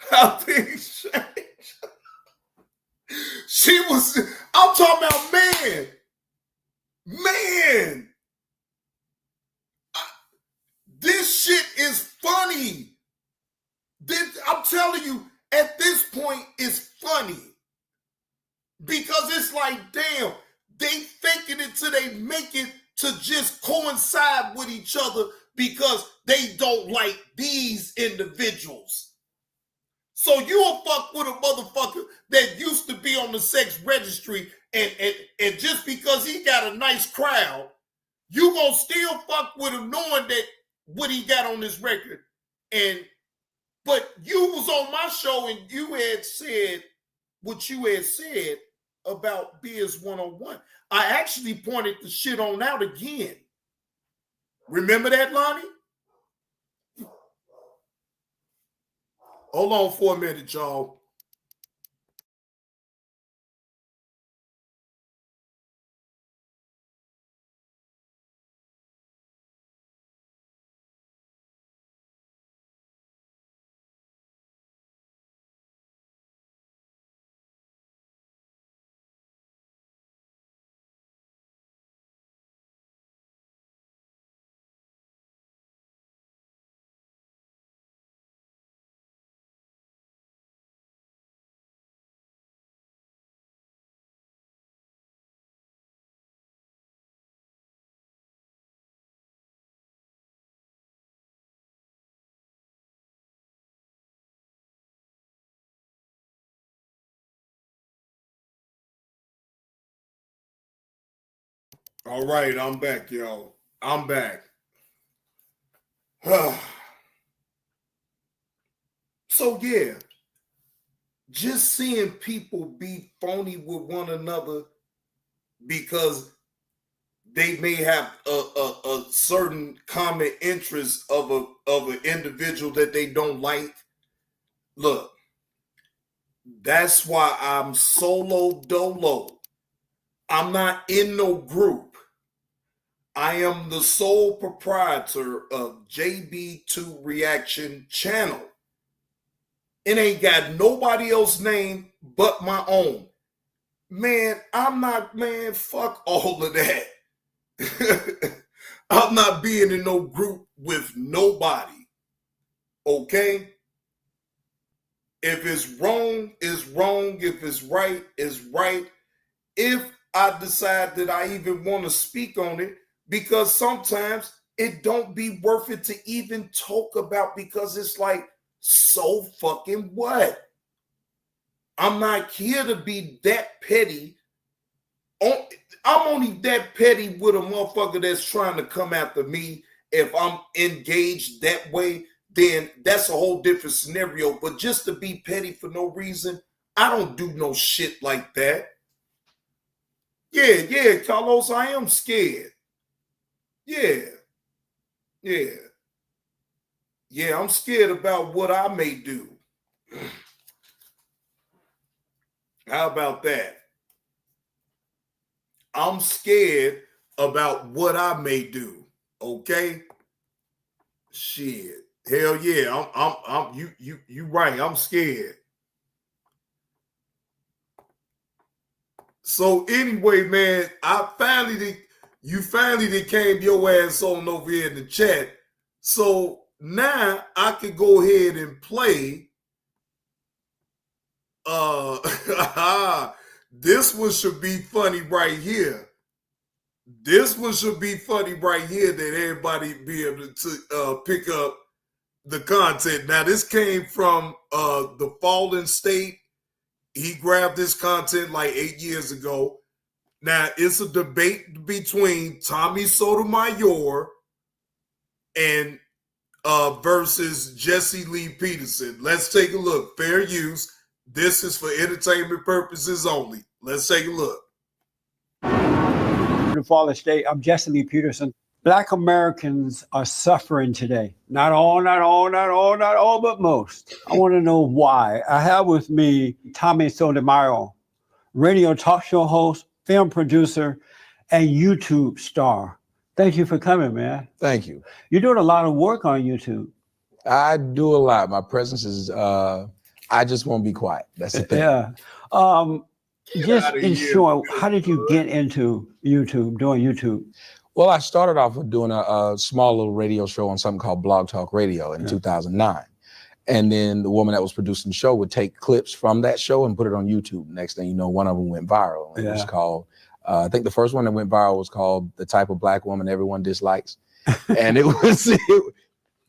How things change. I'm talking about, man. This shit is funny. I'm telling you, at this point, it's funny. Because it's like, damn, they thinking it till they make it to just coincide with each other because they don't like these individuals. So you'll fuck with a motherfucker that used to be on the sex registry and just because he got a nice crowd, you gonna still fuck with him knowing that what he got on his record. But you was on my show and you had said what you had said about Biz 101. I actually pointed the shit on out again. Remember that, Lonnie? Hold on for a minute, y'all. All right, I'm back, y'all. I'm back. So, yeah, just seeing people be phony with one another because they may have a certain common interest of an individual that they don't like. Look, that's why I'm solo dolo. I'm not in no group. I am the sole proprietor of JB2 Reaction Channel. It ain't got nobody else's name but my own. Man, fuck all of that. I'm not being in no group with nobody. Okay? If it's wrong, it's wrong. If it's right, it's right. If I decide that I even want to speak on it, because sometimes it don't be worth it to even talk about because it's like, so fucking what? I'm not here to be that petty. I'm only that petty with a motherfucker that's trying to come after me. If I'm engaged that way, then that's a whole different scenario. But just to be petty for no reason, I don't do no shit like that. Yeah, Carlos, I am scared. Yeah, I'm scared about what I may do. How about that? I'm scared about what I may do. Okay? Shit. Hell yeah. You right. I'm scared. So anyway, man, you finally came your ass on over here in the chat. So now I can go ahead and play. This one should be funny right here. This one should be funny right here that everybody be able to pick up the content. Now, this came from the Fallen State. He grabbed this content like 8 years ago. Now, it's a debate between Tommy Sotomayor and versus Jesse Lee Peterson. Let's take a look. Fair use. This is for entertainment purposes only. Let's take a look. The Fallen State. I'm Jesse Lee Peterson. Black Americans are suffering today. Not all, but most. I want to know why. I have with me Tommy Sotomayor, radio talk show host, film producer, and YouTube star. Thank you for coming, man. Thank you. You're doing a lot of work on YouTube. I do a lot. My presence is, I just won't be quiet. That's the thing. Yeah. Just in short, how did you get into YouTube, doing YouTube? Well, I started off with doing a small little radio show on something called Blog Talk Radio in 2009. And then the woman that was producing the show would take clips from that show and put it on YouTube. Next thing you know, one of them went viral. It was called, I think the first one that went viral was called The Type of Black Woman Everyone Dislikes. And it was,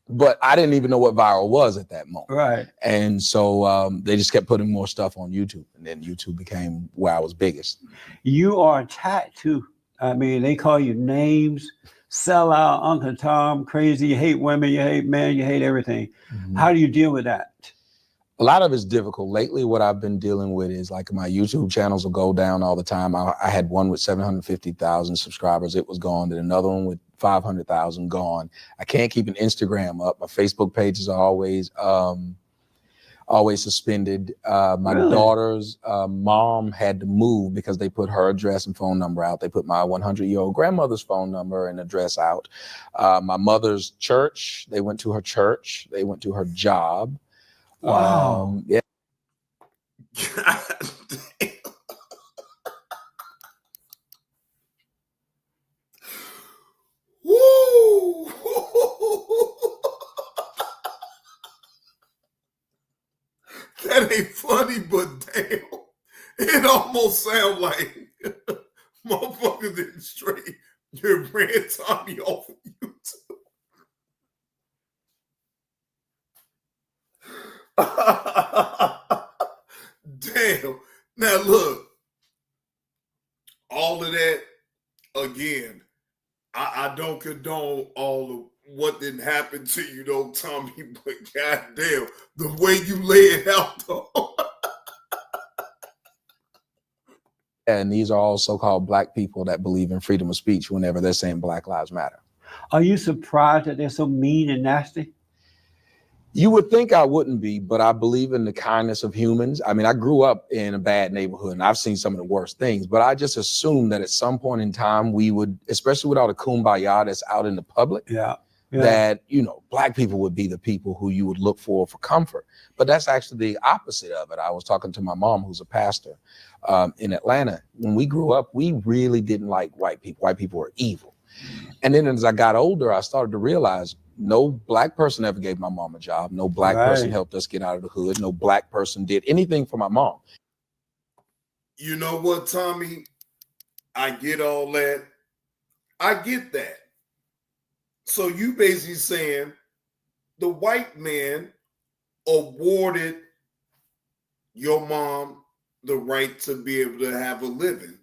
but I didn't even know what viral was at that moment. Right. And so they just kept putting more stuff on YouTube. And then YouTube became where I was biggest. You are attacked too. I mean, they call you names, sellout, Uncle Tom, crazy, you hate women, you hate men, you hate everything. Mm-hmm. How do you deal with that? A lot of it's difficult. Lately, what I've been dealing with is like my YouTube channels will go down all the time. I had one with 750,000 subscribers. It was gone. Then another one with 500,000 gone. I can't keep an Instagram up. My Facebook pages are always suspended. My daughter's mom had to move because they put her address and phone number out. They put my 100-year-old grandmother's phone number and address out. My mother's church, they went to her church. They went to her job. Wow. Yeah. God damn. Woo! That ain't funny, but damn, it almost sounds like motherfuckers didn't straight your ran Tommy off of YouTube. Damn. Now look, all of that again. I don't condone all of what didn't happen to you, though, Tommy. But goddamn, the way you lay it out, though. And these are all so-called black people that believe in freedom of speech whenever they're saying Black Lives Matter. Are you surprised that they're so mean and nasty? You would think I wouldn't be, but I believe in the kindness of humans. I mean, I grew up in a bad neighborhood and I've seen some of the worst things, but I just assumed that at some point in time we would, especially with all the kumbaya that's out in the public, that, you know, black people would be the people who you would look for comfort. But that's actually the opposite of it. I was talking to my mom, who's a pastor in Atlanta. When we grew up, we really didn't like white people. White people were evil. And then as I got older, I started to realize no black person ever gave my mom a job. No black person helped us get out of the hood. No black person did anything for my mom. You know what, Tommy? I get all that. I get that. So you basically saying the white man awarded your mom the right to be able to have a living.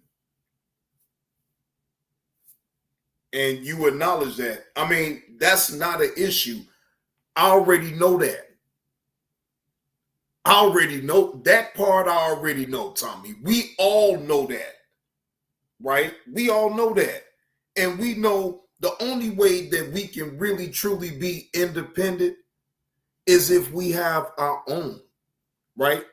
And you acknowledge that. I mean, that's not an issue. I already know that. I already know that part. I already know, Tommy. We all know that, right? We all know that. And we know the only way that we can really, truly be independent is if we have our own, right?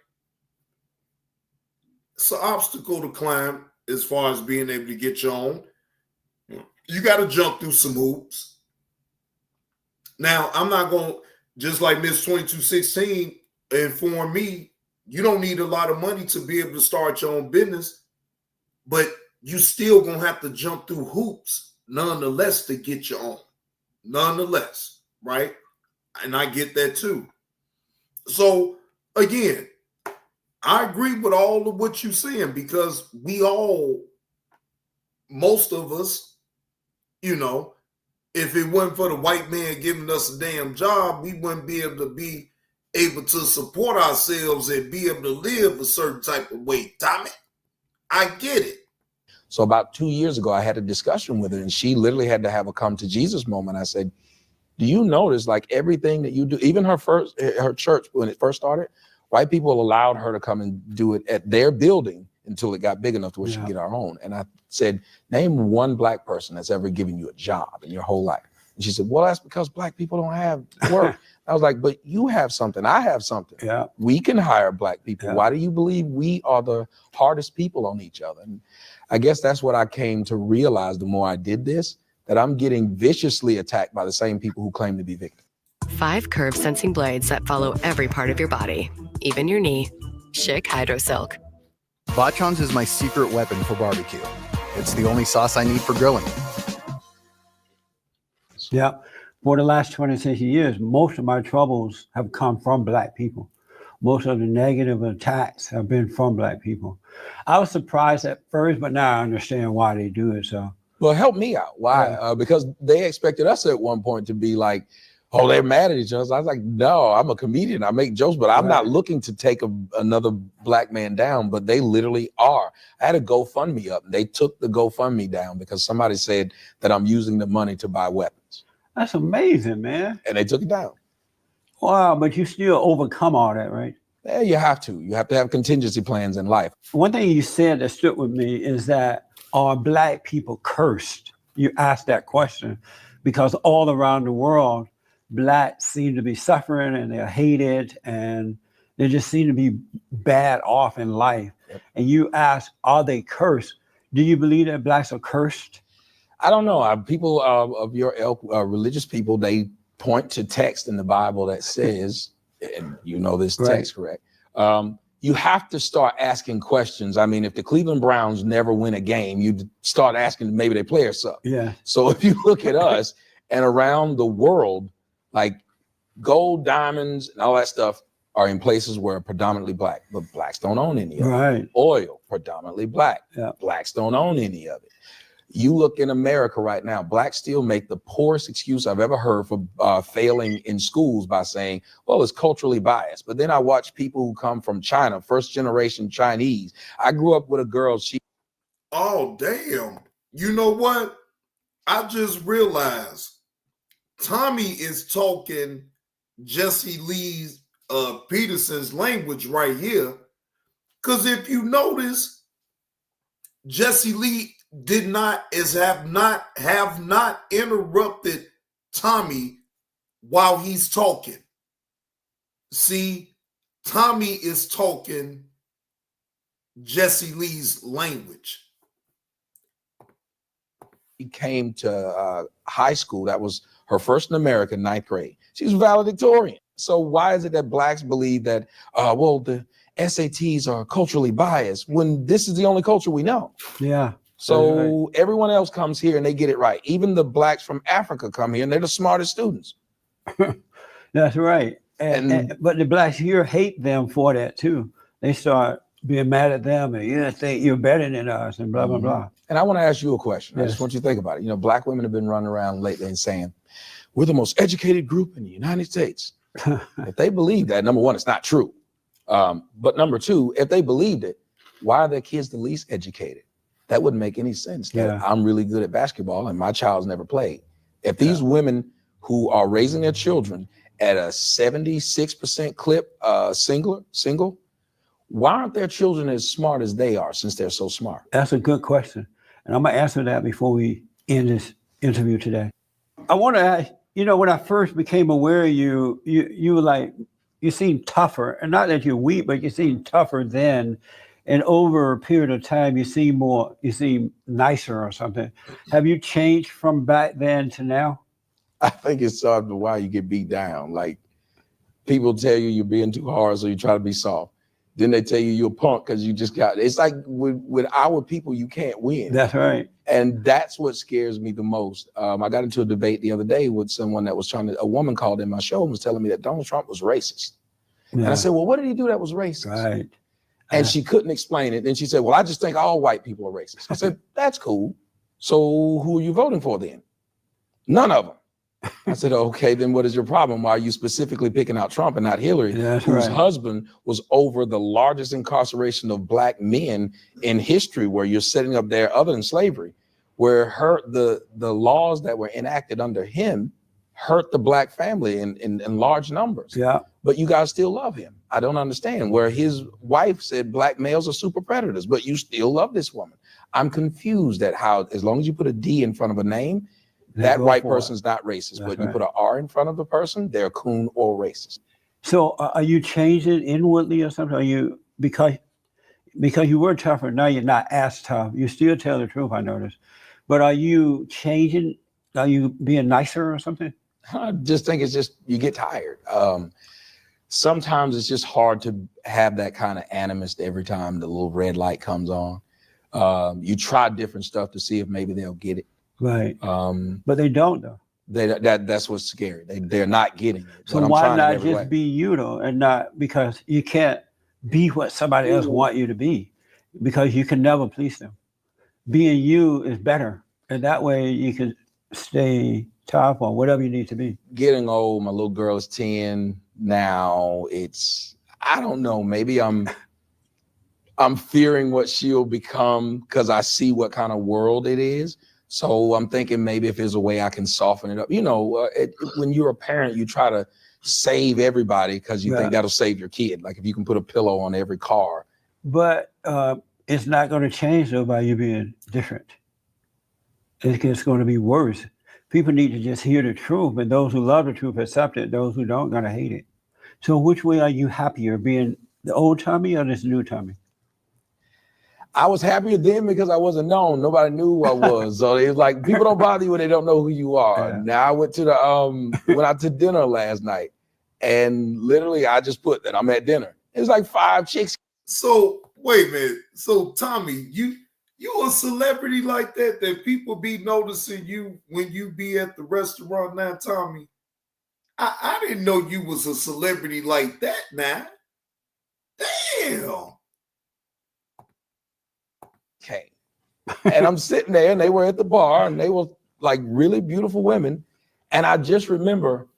It's an obstacle to climb as far as being able to get your own. You got to jump through some hoops. Now, I'm not going to, just like Miss 2216 informed me, you don't need a lot of money to be able to start your own business, but you still going to have to jump through hoops nonetheless to get your own. Nonetheless, right? And I get that too. So, again, I agree with all of what you're saying because we all, most of us, You know, if it wasn't for the white man giving us a damn job, we wouldn't be able to support ourselves and be able to live a certain type of way. Tommy, I get it. So about 2 years ago, I had a discussion with her, and she literally had to have a come to Jesus moment. I said, do you notice like everything that you do, even her church, when it first started, white people allowed her to come and do it at their building until it got big enough to where she could get our own. And I said, name one black person that's ever given you a job in your whole life. And she said, well, that's because black people don't have work. I was like, but you have something. I have something. Yeah. We We can hire black people. Yeah. Why do you believe we are the hardest people on each other? And I guess that's what I came to realize the more I did this, that I'm getting viciously attacked by the same people who claim to be victims. 5 curve sensing blades that follow every part of your body, even your knee. Schick Hydro Silk. Botchons is my secret weapon for barbecue. It's the only sauce I need for grilling. Yeah. For the last 26 years, most of my troubles have come from black people. Most of the negative attacks have been from black people. I was surprised at first, but now I understand why they do it. So, well, help me out. Why? Because they expected us at one point to be like, oh, they're mad at each other. I was like, no, I'm a comedian. I make jokes, but I'm not looking to take another black man down, but they literally are. I had a GoFundMe up. They took the GoFundMe down because somebody said that I'm using the money to buy weapons. That's amazing, man. And they took it down. Wow, but you still overcome all that, right? Yeah, you have to. You have to have contingency plans in life. One thing you said that stood with me is that are black people cursed? You asked that question because all around the world, blacks seem to be suffering and they're hated and they just seem to be bad off in life. Yep. And you ask, are they cursed? Do you believe that blacks are cursed? I don't know. People of your ilk, religious people, they point to text in the Bible that says, and you know this text, correct? You have to start asking questions. I mean, if the Cleveland Browns never win a game, you start asking maybe their players suck. Yeah. So if you look at us and around the world, like gold, diamonds, and all that stuff are in places where are predominantly black, but blacks don't own any of it. Right. Oil, predominantly black. Yeah. Blacks don't own any of it. You look in America right now, blacks still make the poorest excuse I've ever heard for failing in schools by saying, well, it's culturally biased. But then I watch people who come from China, first generation Chinese. I grew up with a girl, Oh, damn. You know what? I just realized Tommy is talking Jesse Lee Peterson's language right here. Because if you notice, Jesse Lee have not interrupted Tommy while he's talking. See, Tommy is talking Jesse Lee's language. He came to high school. That was her first in America, 9th grade. She's valedictorian. So why is it that blacks believe that, well, the SATs are culturally biased when this is the only culture we know? Yeah. So everyone else comes here and they get it right. Even the blacks from Africa come here and they're the smartest students. That's right. But the blacks here hate them for that too. They start being mad at them and you think you're better than us and blah, blah, blah. And I want to ask you a question. Yes. I just want you to think about it. You know, black women have been running around lately and saying, we're the most educated group in the United States. If they believe that, number one, it's not true. But number two, if they believed it, why are their kids the least educated? That wouldn't make any sense. That I'm really good at basketball and my child's never played. If these women who are raising their children at a 76% clip, single, why aren't their children as smart as they are since they're so smart? That's a good question. And I'm going to answer that before we end this interview today. I want to ask, you know, when I first became aware of you were like, you seem tougher. And not that you're weak, but you seem tougher then. And over a period of time, you seem nicer or something. Have you changed from back then to now? I think it's sort of why you get beat down. Like people tell you you're being too hard, so you try to be soft. Then they tell you you're a punk because you just got, it's like with our people, you can't win. That's right. And that's what scares me the most. I got into a debate the other day with someone that was a woman called in my show and was telling me that Donald Trump was racist. Yeah. And I said, well, what did he do that was racist? Right. And she couldn't explain it. Then she said, well, I just think all white people are racist. I said, that's cool. So who are you voting for then? None of them. I said, okay, then what is your problem? Why are you specifically picking out Trump and not Hillary, whose husband was over the largest incarceration of Black men in history, where you're setting up there other than slavery, where the laws that were enacted under him hurt the Black family in large numbers. Yeah. But you guys still love him. I don't understand. Where his wife said Black males are super predators, but you still love this woman. I'm confused at how, as long as you put a D in front of a name, that white person's not racist, but you put an R in front of the person, they're coon or racist. So are you changing inwardly or something? Are you, because you were tougher, now you're not as tough. You still tell the truth, I noticed. But are you changing? Are you being nicer or something? I just think it's just, you get tired. Sometimes it's just hard to have that kind of animus every time the little red light comes on. You try different stuff to see if maybe they'll get it. Right. But they don't though. That's what's scary. They're not getting it. So why not just be you though, and not, because you can't be what somebody else want you to be, because you can never please them. Being you is better, and that way you can stay tough on whatever you need to be. Getting old, my little girl is 10 now. I don't know, maybe I'm fearing what she'll become because I see what kind of world it is. So I'm thinking maybe if there's a way I can soften it up. You know, when you're a parent, you try to save everybody because you think that'll save your kid. Like if you can put a pillow on every car. But it's not going to change though by you being different. It's going to be worse. People need to just hear the truth, and those who love the truth accept it. Those who don't, going to hate it. So which way are you happier, being the old Tommy or this new Tommy? I was happier then because I wasn't known. Nobody knew who I was. So it's like, people don't bother you when they don't know who you are. Yeah. Now I went out to dinner last night, and literally I just put that I'm at dinner. It was like 5 chicks. So wait a minute. So Tommy, you a celebrity like that people be noticing you when you be at the restaurant now, Tommy? I didn't know you was a celebrity like that now. Damn. Okay. And I'm sitting there, and they were at the bar, and they were like really beautiful women. And I just remember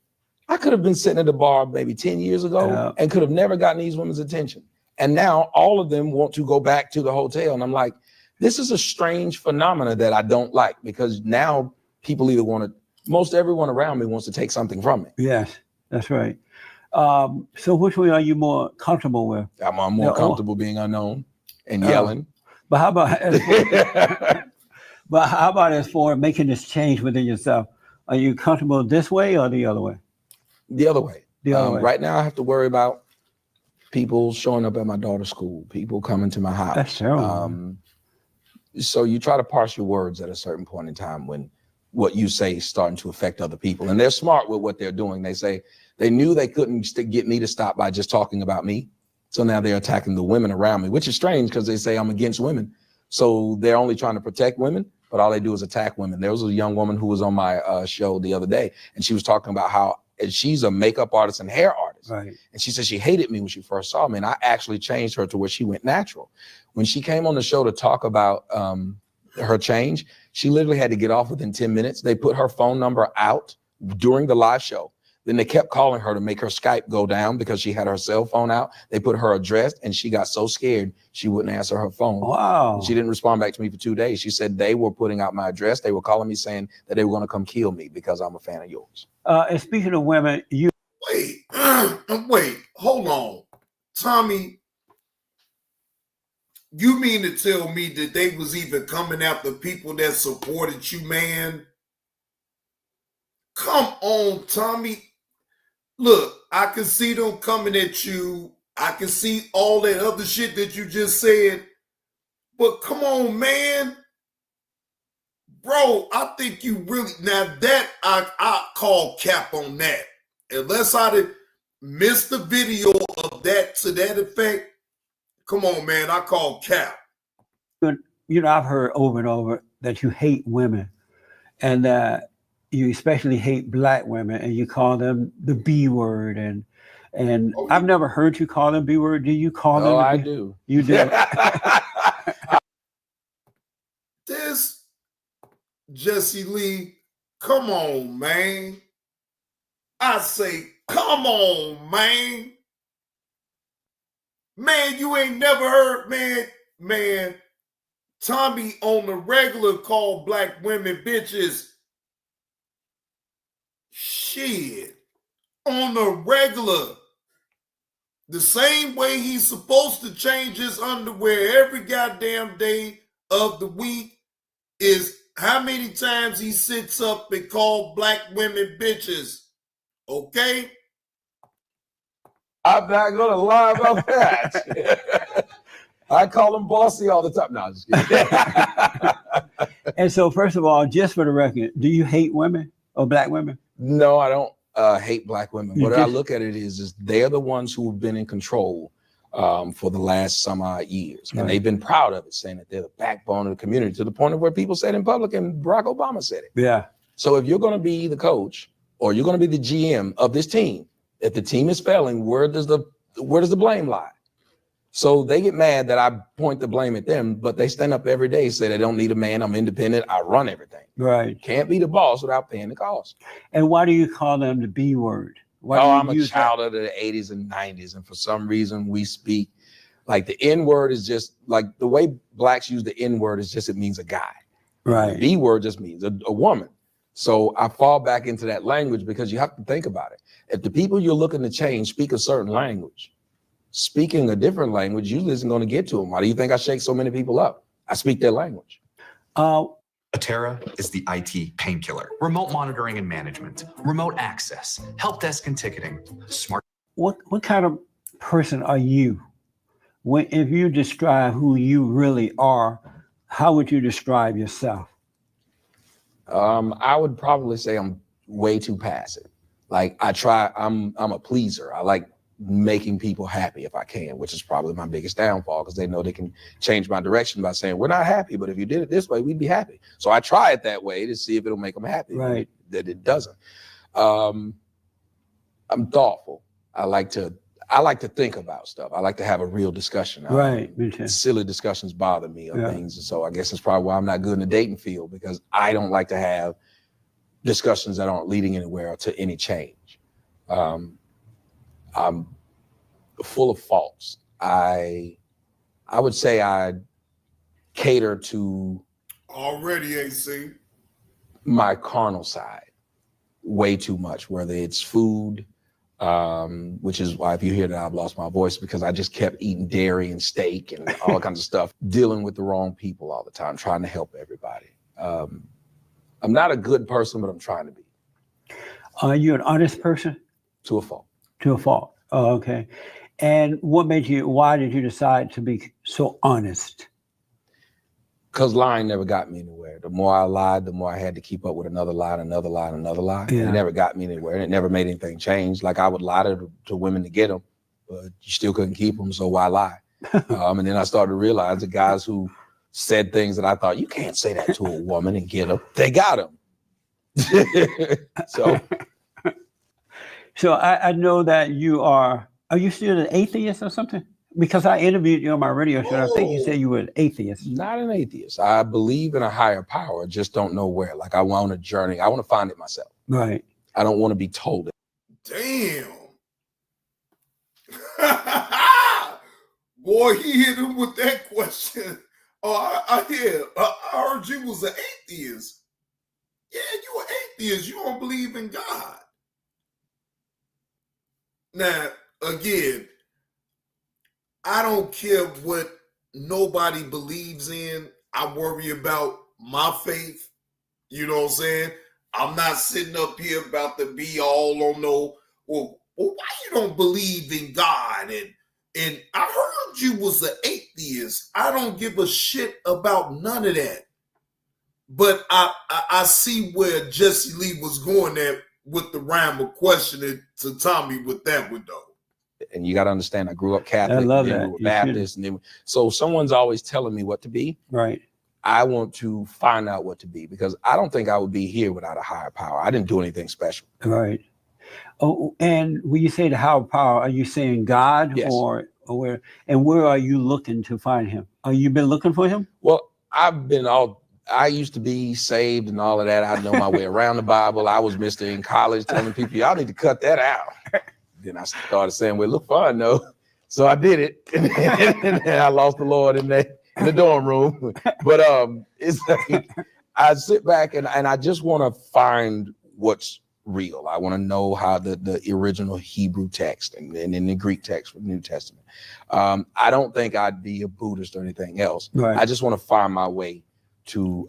I could have been sitting at the bar maybe 10 years ago and could have never gotten these women's attention. And now all of them want to go back to the hotel. And I'm like, this is a strange phenomena that I don't like, because now people either most everyone around me wants to take something from me. Yes, that's right. So which way are you more comfortable with? I'm more comfortable being unknown and yelling. But how about as for making this change within yourself? Are you comfortable this way or the other way? The other way. The other way. Right now I have to worry about people showing up at my daughter's school, people coming to my house. That's terrible. So you try to parse your words at a certain point in time when what you say is starting to affect other people. And they're smart with what they're doing. They say they knew they couldn't get me to stop by just talking about me. So now they're attacking the women around me, which is strange because they say I'm against women. So they're only trying to protect women, but all they do is attack women. There was a young woman who was on my show the other day, and she was talking about how she's a makeup artist and hair artist. Right. And she said she hated me when she first saw me. And I actually changed her to where she went natural. When she came on the show to talk about her change, she literally had to get off within 10 minutes. They put her phone number out during the live show. Then they kept calling her to make her Skype go down because she had her cell phone out. They put her address, and she got so scared she wouldn't answer her phone. Wow. She didn't respond back to me for 2 days. She said they were putting out my address. They were calling me saying that they were going to come kill me because I'm a fan of yours. And speaking of women, wait, hold on. Tommy, you mean to tell me that they was even coming after people that supported you, man? Come on, Tommy. Look, I can see them coming at you. I can see all that other shit that you just said. But come on, man. Bro, I think you really, now that I call cap on that. Unless I missed the video of that to that effect, come on, man, I call cap. You know, I've heard over and over that you hate women, and that you especially hate Black women, and you call them the B word, and I've never heard you call them B word. Do you call them? Oh, I do. You do. This, Jesse Lee, Come on, man. I say, come on, man. Man, you ain't never heard, man, Tommy on the regular called black women bitches. Shit. On the regular. The same way he's supposed to change his underwear every goddamn day of the week is how many times he sits up and calls black women bitches. Okay? I'm not gonna lie about that. I call him bossy all the time. No, I'm just kidding. And so, first of all, just for the record, do you hate women or black women? No, I don't hate black women. You What I just- look at it is they're the ones who have been in control for the last some odd years. And Right. they've been proud of it, saying that they're the backbone of the community to the point of where people said in public, and Barack Obama said it. Yeah. So if you're going to be the coach or you're going to be the GM of this team, if the team is failing, where does the blame lie? So they get mad that I point the blame at them, but they stand up every day, say they don't need a man, I'm independent, I run everything. Right. Can't be the boss without paying the cost. And why do you call them the B word? Why do you I'm a use child of the 80s and 90s, and for some reason we speak like the N word is just like the way blacks use the N word is just it means a guy. that? Right. The B word just means a woman. So I fall back into that language because you have to think about it. If the people you're looking to change speak a certain language, speaking a different language usually isn't going to get to them. Why do you think I shake so many people up? I speak their language. Atera is the IT painkiller. Remote monitoring and management, remote access, help desk and ticketing, smart. What kind of person are you? If you describe who you really are, how would you describe yourself? I would probably say I'm way too passive. Like I'm a pleaser. I like making people happy if I can, which is probably my biggest downfall because they know they can change my direction by saying, we're not happy, but if you did it this way, we'd be happy. So I try it that way to see if it'll make them happy. Right. That it doesn't. I'm thoughtful. I like to think about stuff. I like to have a real discussion. Right. Me too. Silly discussions bother me on Yeah. things. And so I guess that's probably why I'm not good in the dating field, because I don't like to have discussions that aren't leading anywhere or to any change. I'm full of faults. I would say I cater to Already, AC. my carnal side way too much, whether it's food, which is why if you hear that I've lost my voice, because I just kept eating dairy and steak and all kinds of stuff, dealing with the wrong people all the time, trying to help everybody. I'm not a good person, but I'm trying to be. Are you an honest person? To a fault. To a fault. Oh, okay. And why did you decide to be so honest? Because lying never got me anywhere. The more I lied, the more I had to keep up with another lie, another lie, another lie. Yeah. It never got me anywhere. And it never made anything change. Like I would lie to women to get them, but you still couldn't keep them, so why lie? And then I started to realize the guys who said things that I thought, you can't say that to a woman and get them, they got them. So I know that are you still an atheist or something? Because I interviewed you on my radio show. I think you said you were an atheist. Not an atheist. I believe in a higher power, just don't know where. Like I want a journey. I want to find it myself. Right. I don't want to be told it. Damn. Boy, he hit him with that question. Oh, I heard you was an atheist. Yeah, you an atheist. You don't believe in God. Now, again, I don't care what nobody believes in. I worry about my faith. You know what I'm saying? I'm not sitting up here about to be all on well, why you don't believe in God? And I heard you was an atheist. I don't give a shit about none of that. But I see where Jesse Lee was going there with the rhyme of questioning to Tommy with that one, though. And you got to understand, I grew up Catholic. I love then that. we were You Baptist. And then, so someone's always telling me what to be. Right. I want to find out what to be, because I don't think I would be here without a higher power. I didn't do anything special. Right. Oh, and when you say the higher power, are you saying God? Yes. or where? And where are you looking to find him? Are you been looking for him? Well, I've been all I used to be saved and all of that. I know my way around the Bible. I was Mr. in college telling people, y'all need to cut that out. Then I started saying, well, it look fun though. So I did it. And then I lost the Lord in the dorm room. But it's like, I sit back and I just want to find what's real. I want to know how the original Hebrew text and in the Greek text for the New Testament. I don't think I'd be a Buddhist or anything else. Right. I just want to find my way to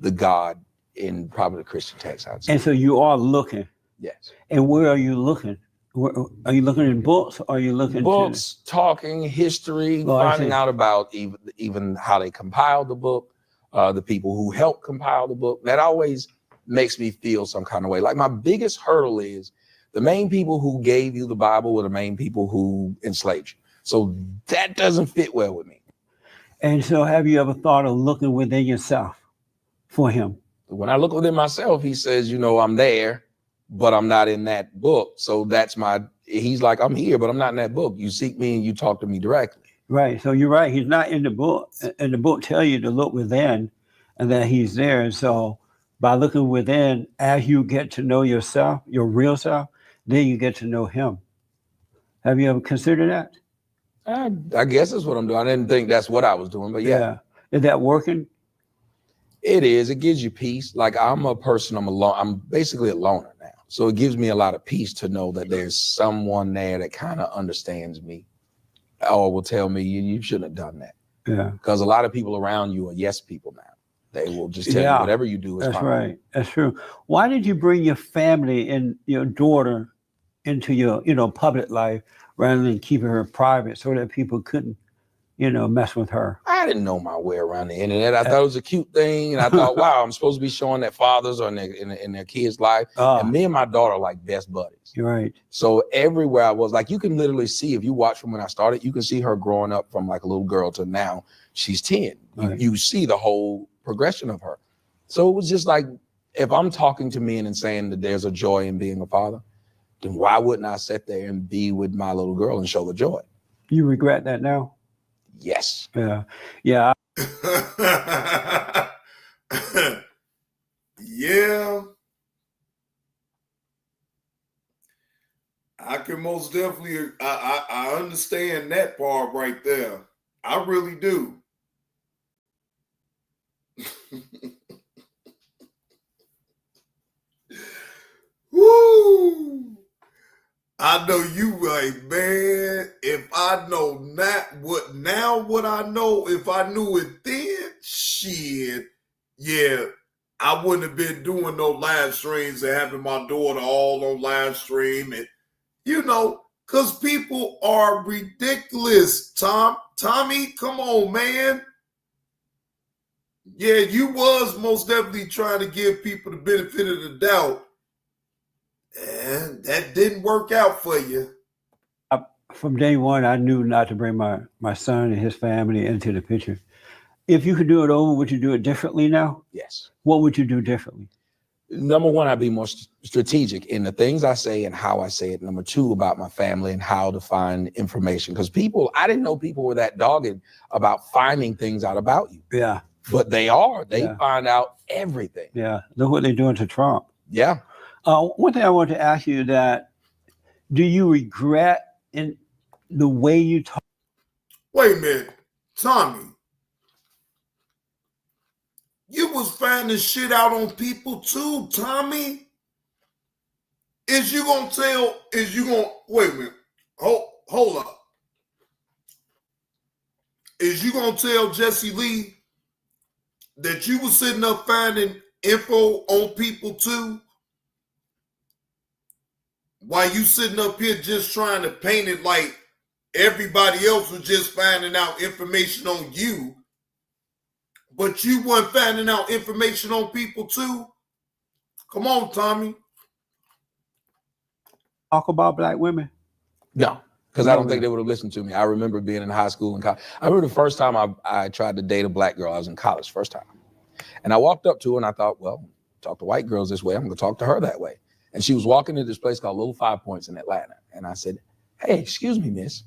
the God in probably the Christian text, I'd say. And so you are looking. Yes. And where are you looking? Are you looking in books? Or are you looking books, talking, history, finding out about even how they compiled the book, the people who helped compile the book? That always makes me feel some kind of way. Like my biggest hurdle is the main people who gave you the Bible were the main people who enslaved you. So that doesn't fit well with me. And so have you ever thought of looking within yourself for him? When I look within myself, he says, you know, I'm there, but I'm not in that book. So that's he's like, I'm here, but I'm not in that book. You seek me and you talk to me directly. Right. So you're right. He's not in the book. And the book tells you to look within and that he's there. And so by looking within, as you get to know yourself, your real self, then you get to know him. Have you ever considered that? I guess that's what I'm doing. I didn't think that's what I was doing, but yeah. Is that working? It is. It gives you peace. Like I'm a person, I'm basically a loner now. So it gives me a lot of peace to know that there's someone there that kind of understands me or will tell me you shouldn't have done that. Yeah. Because a lot of people around you are yes people now. They will just tell you whatever you do is fine. That's right. That's true. Why did you bring your family and your daughter into your, public life rather than keeping her private so that people couldn't, mess with her? I didn't know my way around the internet. I thought it was a cute thing. And I thought, wow, I'm supposed to be showing that fathers are in their kids' life. And me and my daughter are like best buddies. You're right. So everywhere I was, like you can literally see, if you watch from when I started, you can see her growing up from like a little girl to now she's 10. Right. You see the whole progression of her. So it was just like, if I'm talking to men and saying that there's a joy in being a father, then why wouldn't I sit there and be with my little girl and show the joy? You regret that now? Yes. Yeah. Yeah. Yeah. I can most definitely, I understand that part right there. I really do. Woo! I know you right, man. If I know what I know, if I knew it then, shit, yeah, I wouldn't have been doing no live streams and having my daughter all on live stream and, because people are ridiculous, Tommy, come on, man. Yeah, you was most definitely trying to give people the benefit of the doubt. And that didn't work out for you. From day one, I knew not to bring my son and his family into the picture. If you could do it over, would you do it differently now? Yes. What would you do differently? Number one, I'd be more strategic in the things I say and how I say it. Number two, about my family and how to find information. Because I didn't know people were that dogged about finding things out about you. Yeah. But they are. They find out everything. Yeah. Look what they're doing to Trump. Yeah. One thing I want to ask you that, do you regret in the way you talk? Wait a minute, Tommy. You was finding shit out on people too, Tommy. Wait a minute, hold up. Is you gonna tell Jesse Lee that you was sitting up finding info on people too? While you sitting up here just trying to paint it like everybody else was just finding out information on you, but you weren't finding out information on people too? Come on, Tommy. Talk about black women? No, because I don't think they would have listened to me. I remember being in high school and college. I remember the first time I tried to date a black girl. I was in college, first time. And I walked up to her and I thought, well, talk to white girls this way. I'm going to talk to her that way. And she was walking to this place called Little 5 Points in Atlanta. And I said, hey, excuse me, miss.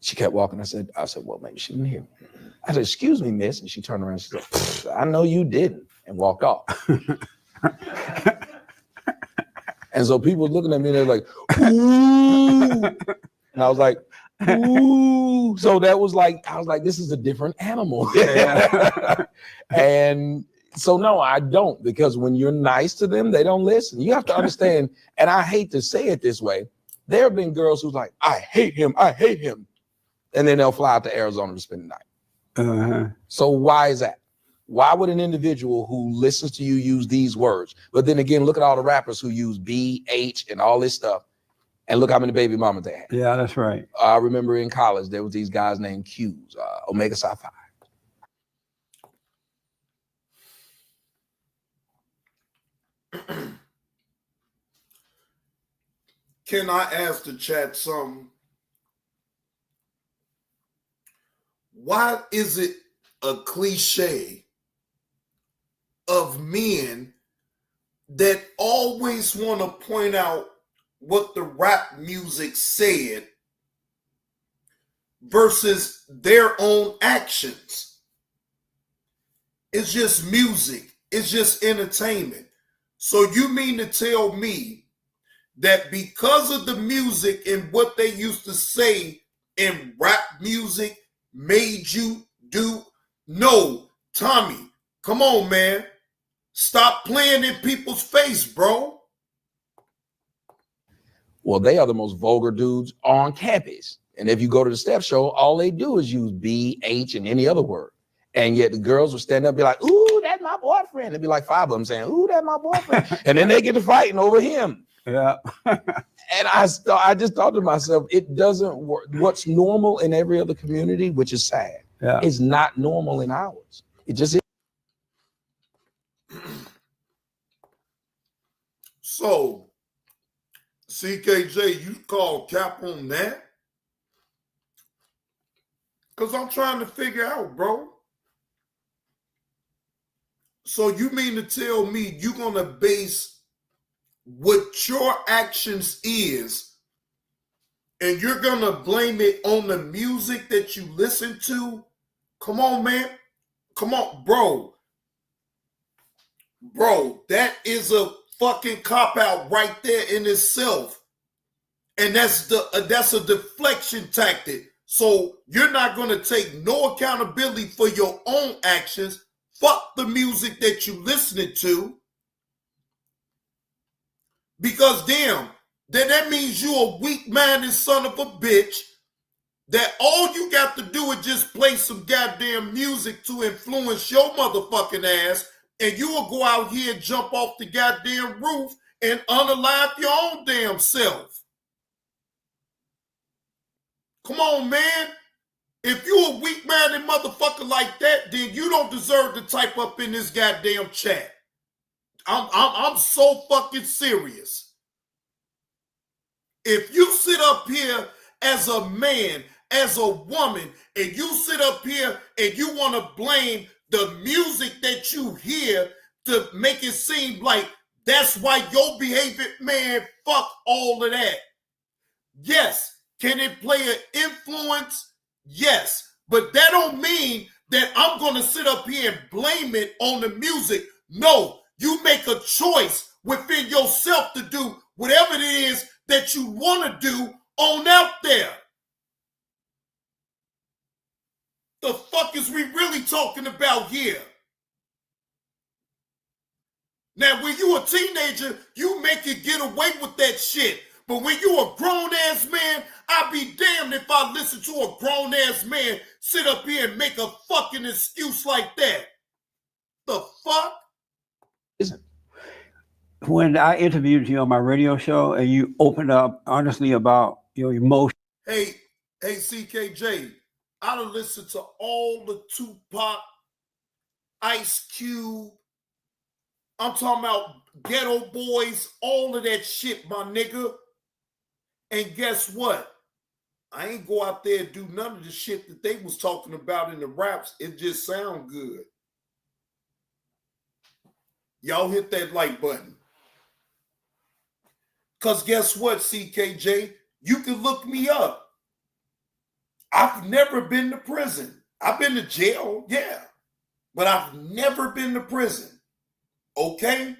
She kept walking. I said, well, maybe she didn't hear me. I said, excuse me, miss. And she turned around and she said, I know you didn't, and walked off. And so people looking at me, they're like, ooh. And I was like, ooh. So that was like, I was like, this is a different animal. Yeah. And so, no, I don't, because when you're nice to them, they don't listen. You have to understand, and I hate to say it this way, there have been girls who's like, I hate him. And then they'll fly out to Arizona to spend the night. Uh-huh. So why is that? Why would an individual who listens to you use these words? But then again, look at all the rappers who use B, H, and all this stuff. And look how many baby mamas they had. Yeah, that's right. I remember in college, there was these guys named Qs, Omega Psi Phi. Can I ask the chat something? Why is it a cliche of men that always want to point out what the rap music said versus their own actions? It's just music. It's just entertainment. So you mean to tell me that because of the music and what they used to say in rap music made you do? No, Tommy, come on, man. Stop playing in people's face, bro. Well, they are the most vulgar dudes on campus. And if you go to the step show, all they do is use B, H, and any other word. And yet the girls will stand up and be like, ooh, that's my boyfriend. There'd be like 5 of them saying, ooh, that's my boyfriend. And then they get to fighting over him. Yeah. And I just thought to myself, it doesn't work. What's normal in every other community, which is sad, is not normal in ours. It just is. So, CKJ, you call cap on that? Because I'm trying to figure out, bro. So you mean to tell me you're going to base what your actions is and you're going to blame it on the music that you listen to? Come on, man. Come on, bro. Bro, that is a fucking cop-out right there in itself. And that's a deflection tactic. So you're not going to take no accountability for your own actions. Fuck the music that you listening to. Because damn, that means you a weak-minded son of a bitch that all you got to do is just play some goddamn music to influence your motherfucking ass, and you will go out here and jump off the goddamn roof and unalive your own damn self. Come on, man. If you a weak-minded motherfucker like that, then you don't deserve to type up in this goddamn chat. I'm so fucking serious. If you sit up here as a man, as a woman, and you sit up here and you want to blame the music that you hear to make it seem like that's why your behavior, man, fuck all of that. Yes, can it play an influence? Yes, but that don't mean that I'm going to sit up here and blame it on the music. No, you make a choice within yourself to do whatever it is that you want to do on out there. The fuck is we really talking about here? Now, when you a teenager, you make it get away with that shit. But when you a grown-ass man, I'd be damned if I listen to a grown-ass man sit up here and make a fucking excuse like that. The fuck? Isn't. When I interviewed you on my radio show and you opened up honestly about your emotions. Hey, CKJ, I done listened to all the Tupac, Ice Cube, I'm talking about Ghetto Boys, all of that shit, my nigga. And guess what? I ain't go out there and do none of the shit that they was talking about in the raps. It just sound good. Y'all hit that like button. Because guess what, CKJ? You can look me up. I've never been to prison. I've been to jail, yeah, but I've never been to prison. Okay?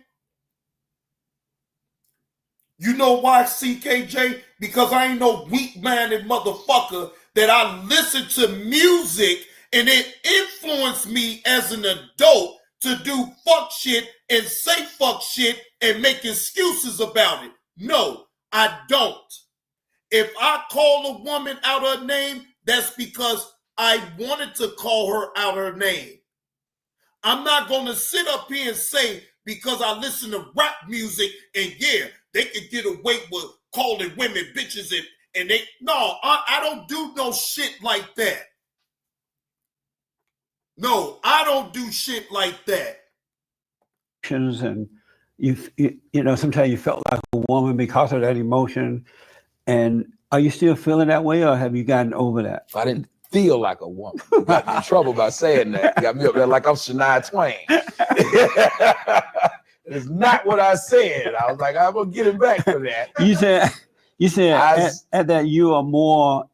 You know why, CKJ? Because I ain't no weak-minded motherfucker that I listen to music and it influenced me as an adult to do fuck shit and say fuck shit and make excuses about it. No, I don't. If I call a woman out her name, that's because I wanted to call her out her name. I'm not going to sit up here and say because I listen to rap music and yeah, they could get away with calling women bitches and they, no, I don't do no shit like that. No, I don't do shit like that. And you know, sometimes you felt like a woman because of that emotion. And are you still feeling that way, or have you gotten over that? I didn't feel like a woman. You got me in trouble by saying that. You got me up there like I'm Shania Twain. It's not what I said. I was like, I'm gonna get him back for that. You said and that you are more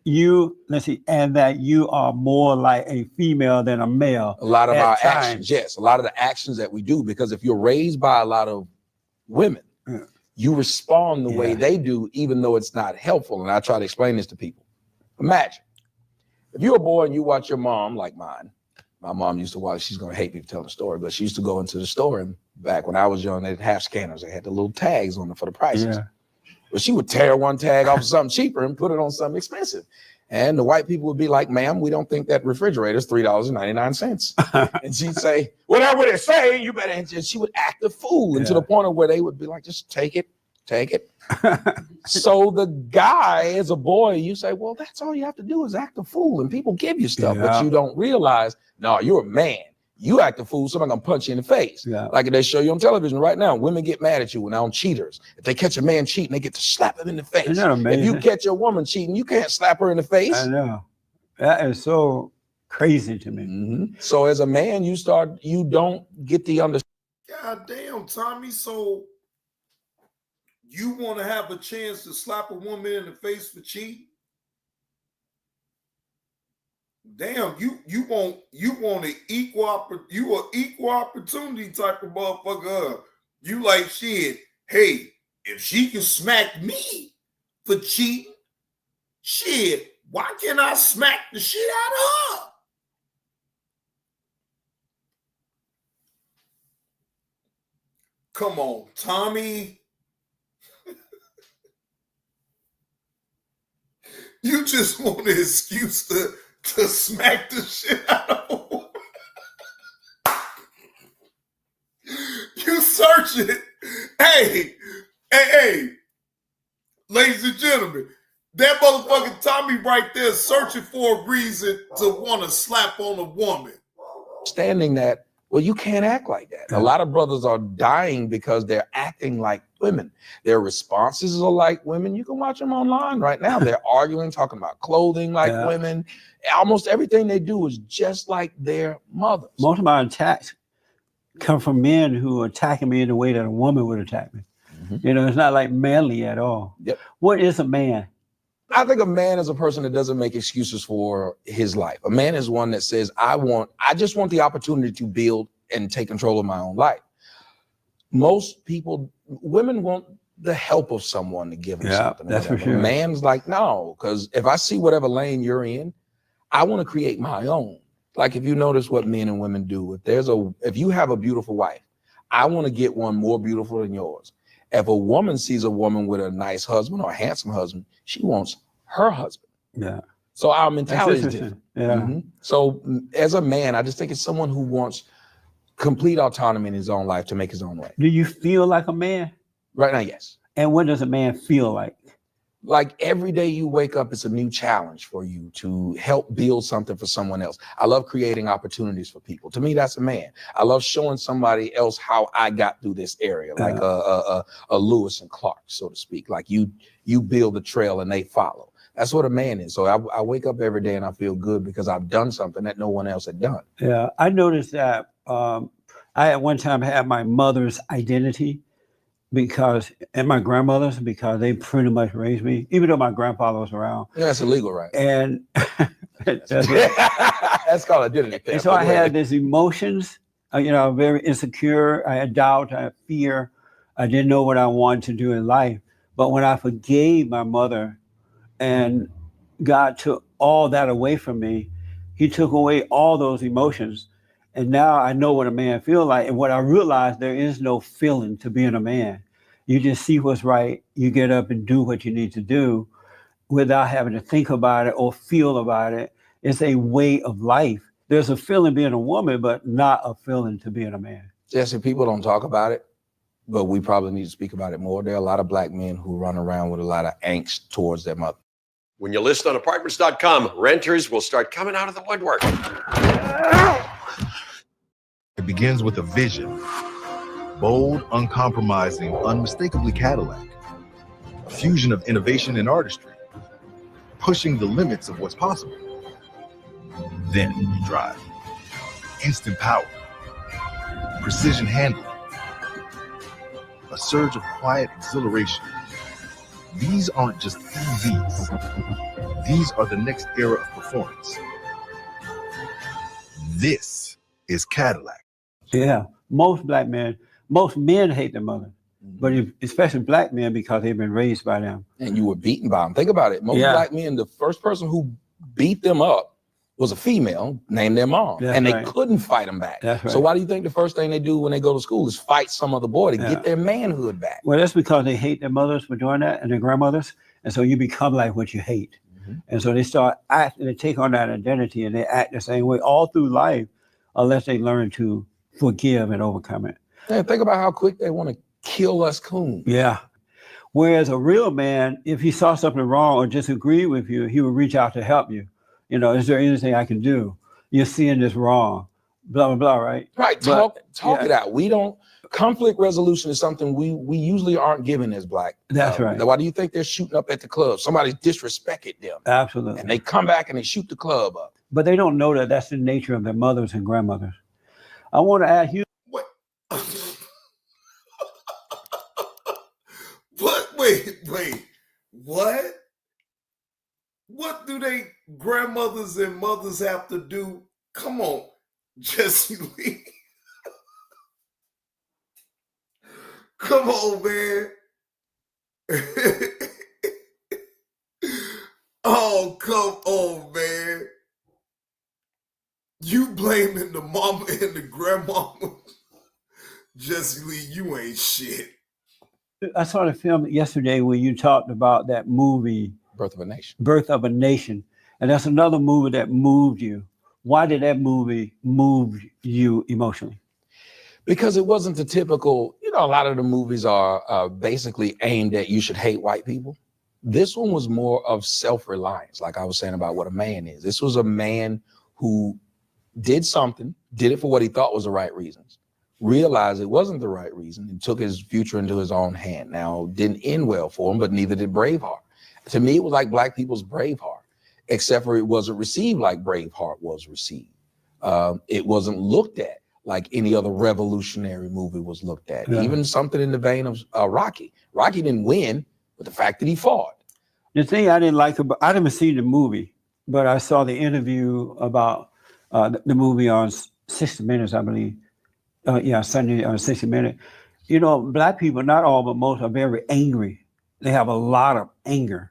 and that you are more like a female than a male. A lot of our times. actions, yes, a lot of the actions that we do, because if you're raised by a lot of women, you respond the way they do, even though it's not helpful. And I try to explain this to people. Imagine if you're a boy and you watch your mom, like mine. My mom used to watch, she's gonna hate me for telling the story, but she used to go into the store, and back when I was young, they didn't have scanners. They had the little tags on them for the prices. Yeah. But she would tear one tag off of something cheaper and put it on something expensive. And the white people would be like, ma'am, we don't think that refrigerator is $3.99. And she'd say, well, that's what it say. You better. And she would act a fool, and to the point of where they would be like, just take it. So the guy, as a boy, you say, well, that's all you have to do is act a fool, and people give you stuff, but you don't realize, no, you're a man. You act a fool, somebody gonna punch you in the face. Like they show you on television right now, women get mad at you when they're on cheaters. If they catch a man cheating, they get to slap him in the face. Isn't that amazing? If you catch a woman cheating, you can't slap her in the face. I know. That is so crazy to me. So as a man, you don't get the understanding. God damn, Tommy. So you want to have a chance to slap a woman in the face for cheating? Damn, you want an equal opportunity type of motherfucker. You like shit. Hey, if she can smack me for cheating, shit, why can't I smack the shit out of her? Come on, Tommy. You just want an excuse to smack the shit out of a woman. You search it. Hey, ladies and gentlemen, that motherfucking Tommy right there searching for a reason to want to slap on a woman. Understanding that, well, you can't act like that. A lot of brothers are dying because they're acting like women. Their responses are like women. You can watch them online right now. They're arguing, talking about clothing like women. Almost everything they do is just like their mothers. Most of my attacks come from men who are attacking me in the way that a woman would attack me. You know, it's not like manly at all. What is a man? I think a man is a person that doesn't make excuses for his life. A man is one that says, I just want the opportunity to build and take control of my own life. Most people, women want the help of someone to give them something. That's for sure. A man's like, no, because if I see whatever lane you're in, I want to create my own. Like if you notice what men and women do, if you have a beautiful wife, I want to get one more beautiful than yours. If a woman sees a woman with a nice husband or a handsome husband, she wants her husband. So our mentality is different. So as a man, I just think it's someone who wants complete autonomy in his own life to make his own way. Do you feel like a man? Right now, yes. And what does a man feel like? Like every day you wake up, it's a new challenge for you to help build something for someone else. I love creating opportunities for people. To me, that's a man. I love showing somebody else how I got through this area, like a Lewis and Clark, so to speak. Like you build a trail and they follow. That's what a man is. So I wake up every day and I feel good because I've done something that no one else had done. I noticed that I at one time had my mother's identity. and my grandmothers, because they pretty much raised me, even though my grandfather was around. Yeah, that's illegal, right? And that's called identity theft. And so I had these emotions, very insecure. I had doubt, I had fear. I didn't know what I wanted to do in life. But when I forgave my mother and God took all that away from me, he took away all those emotions. And now I know what a man feels like. And what I realized, there is no feeling to being a man. You just see what's right. You get up and do what you need to do without having to think about it or feel about it. It's a way of life. There's a feeling being a woman, but not a feeling to being a man. Jesse, people don't talk about it, but we probably need to speak about it more. There are a lot of black men who run around with a lot of angst towards their mother. When you list on apartments.com, renters will start coming out of the woodwork. It begins with a vision. Bold, uncompromising, unmistakably Cadillac. A fusion of innovation and artistry. Pushing the limits of what's possible. Then you drive. Instant power. Precision handling. A surge of quiet exhilaration. These aren't just EVs. These are the next era of performance. This is Cadillac. Yeah, most men hate their mother, but especially black men, because they've been raised by them. And you were beaten by them. Think about it. Most black men, the first person who beat them up was a female named their mom. That's and they right. couldn't fight them back. That's right. So why do you think the first thing they do when they go to school is fight some other boy to get their manhood back? Well, that's because they hate their mothers for doing that and their grandmothers. And so you become like what you hate. And so they start acting, they take on that identity and they act the same way all through life unless they learn to forgive and overcome it. Yeah, think about how quick they want to kill us coons. Yeah. Whereas a real man, if he saw something wrong or disagreed with you, he would reach out to help you. Is there anything I can do? You're seeing this wrong, blah, blah, blah, right? Right, talk it out. Conflict resolution is something we usually aren't given as black. That's right. Why do you think they're shooting up at the club? Somebody disrespected them. Absolutely. And they come back and they shoot the club up. But they don't know that that's the nature of their mothers and grandmothers. I want to ask you. What? Wait. What? What do they grandmothers and mothers have to do? Come on, Jesse Lee. Come on, man. Oh, come on, man. You blaming the mama and the grandmama. Jesse Lee, you ain't shit. I saw the film yesterday where you talked about that movie, Birth of a Nation. Birth of a Nation. And that's another movie that moved you. Why did that movie move you emotionally? Because it wasn't the typical, a lot of the movies are basically aimed at you should hate white people. This one was more of self-reliance, like I was saying about what a man is. This was a man who did something, did it for what he thought was the right reasons, realized it wasn't the right reason, and took his future into his own hand. Now, didn't end well for him, but neither did Braveheart. To me, it was like black people's Braveheart, except for it wasn't received like Braveheart was received. It wasn't looked at like any other revolutionary movie was looked at. Yeah. Even something in the vein of Rocky. Rocky didn't win, but the fact that he fought. The thing I didn't like about, I didn't see the movie, but I saw the interview about the movie on 60 Minutes, I believe. Sunday on 60 Minutes. Black people, not all, but most, are very angry. They have a lot of anger.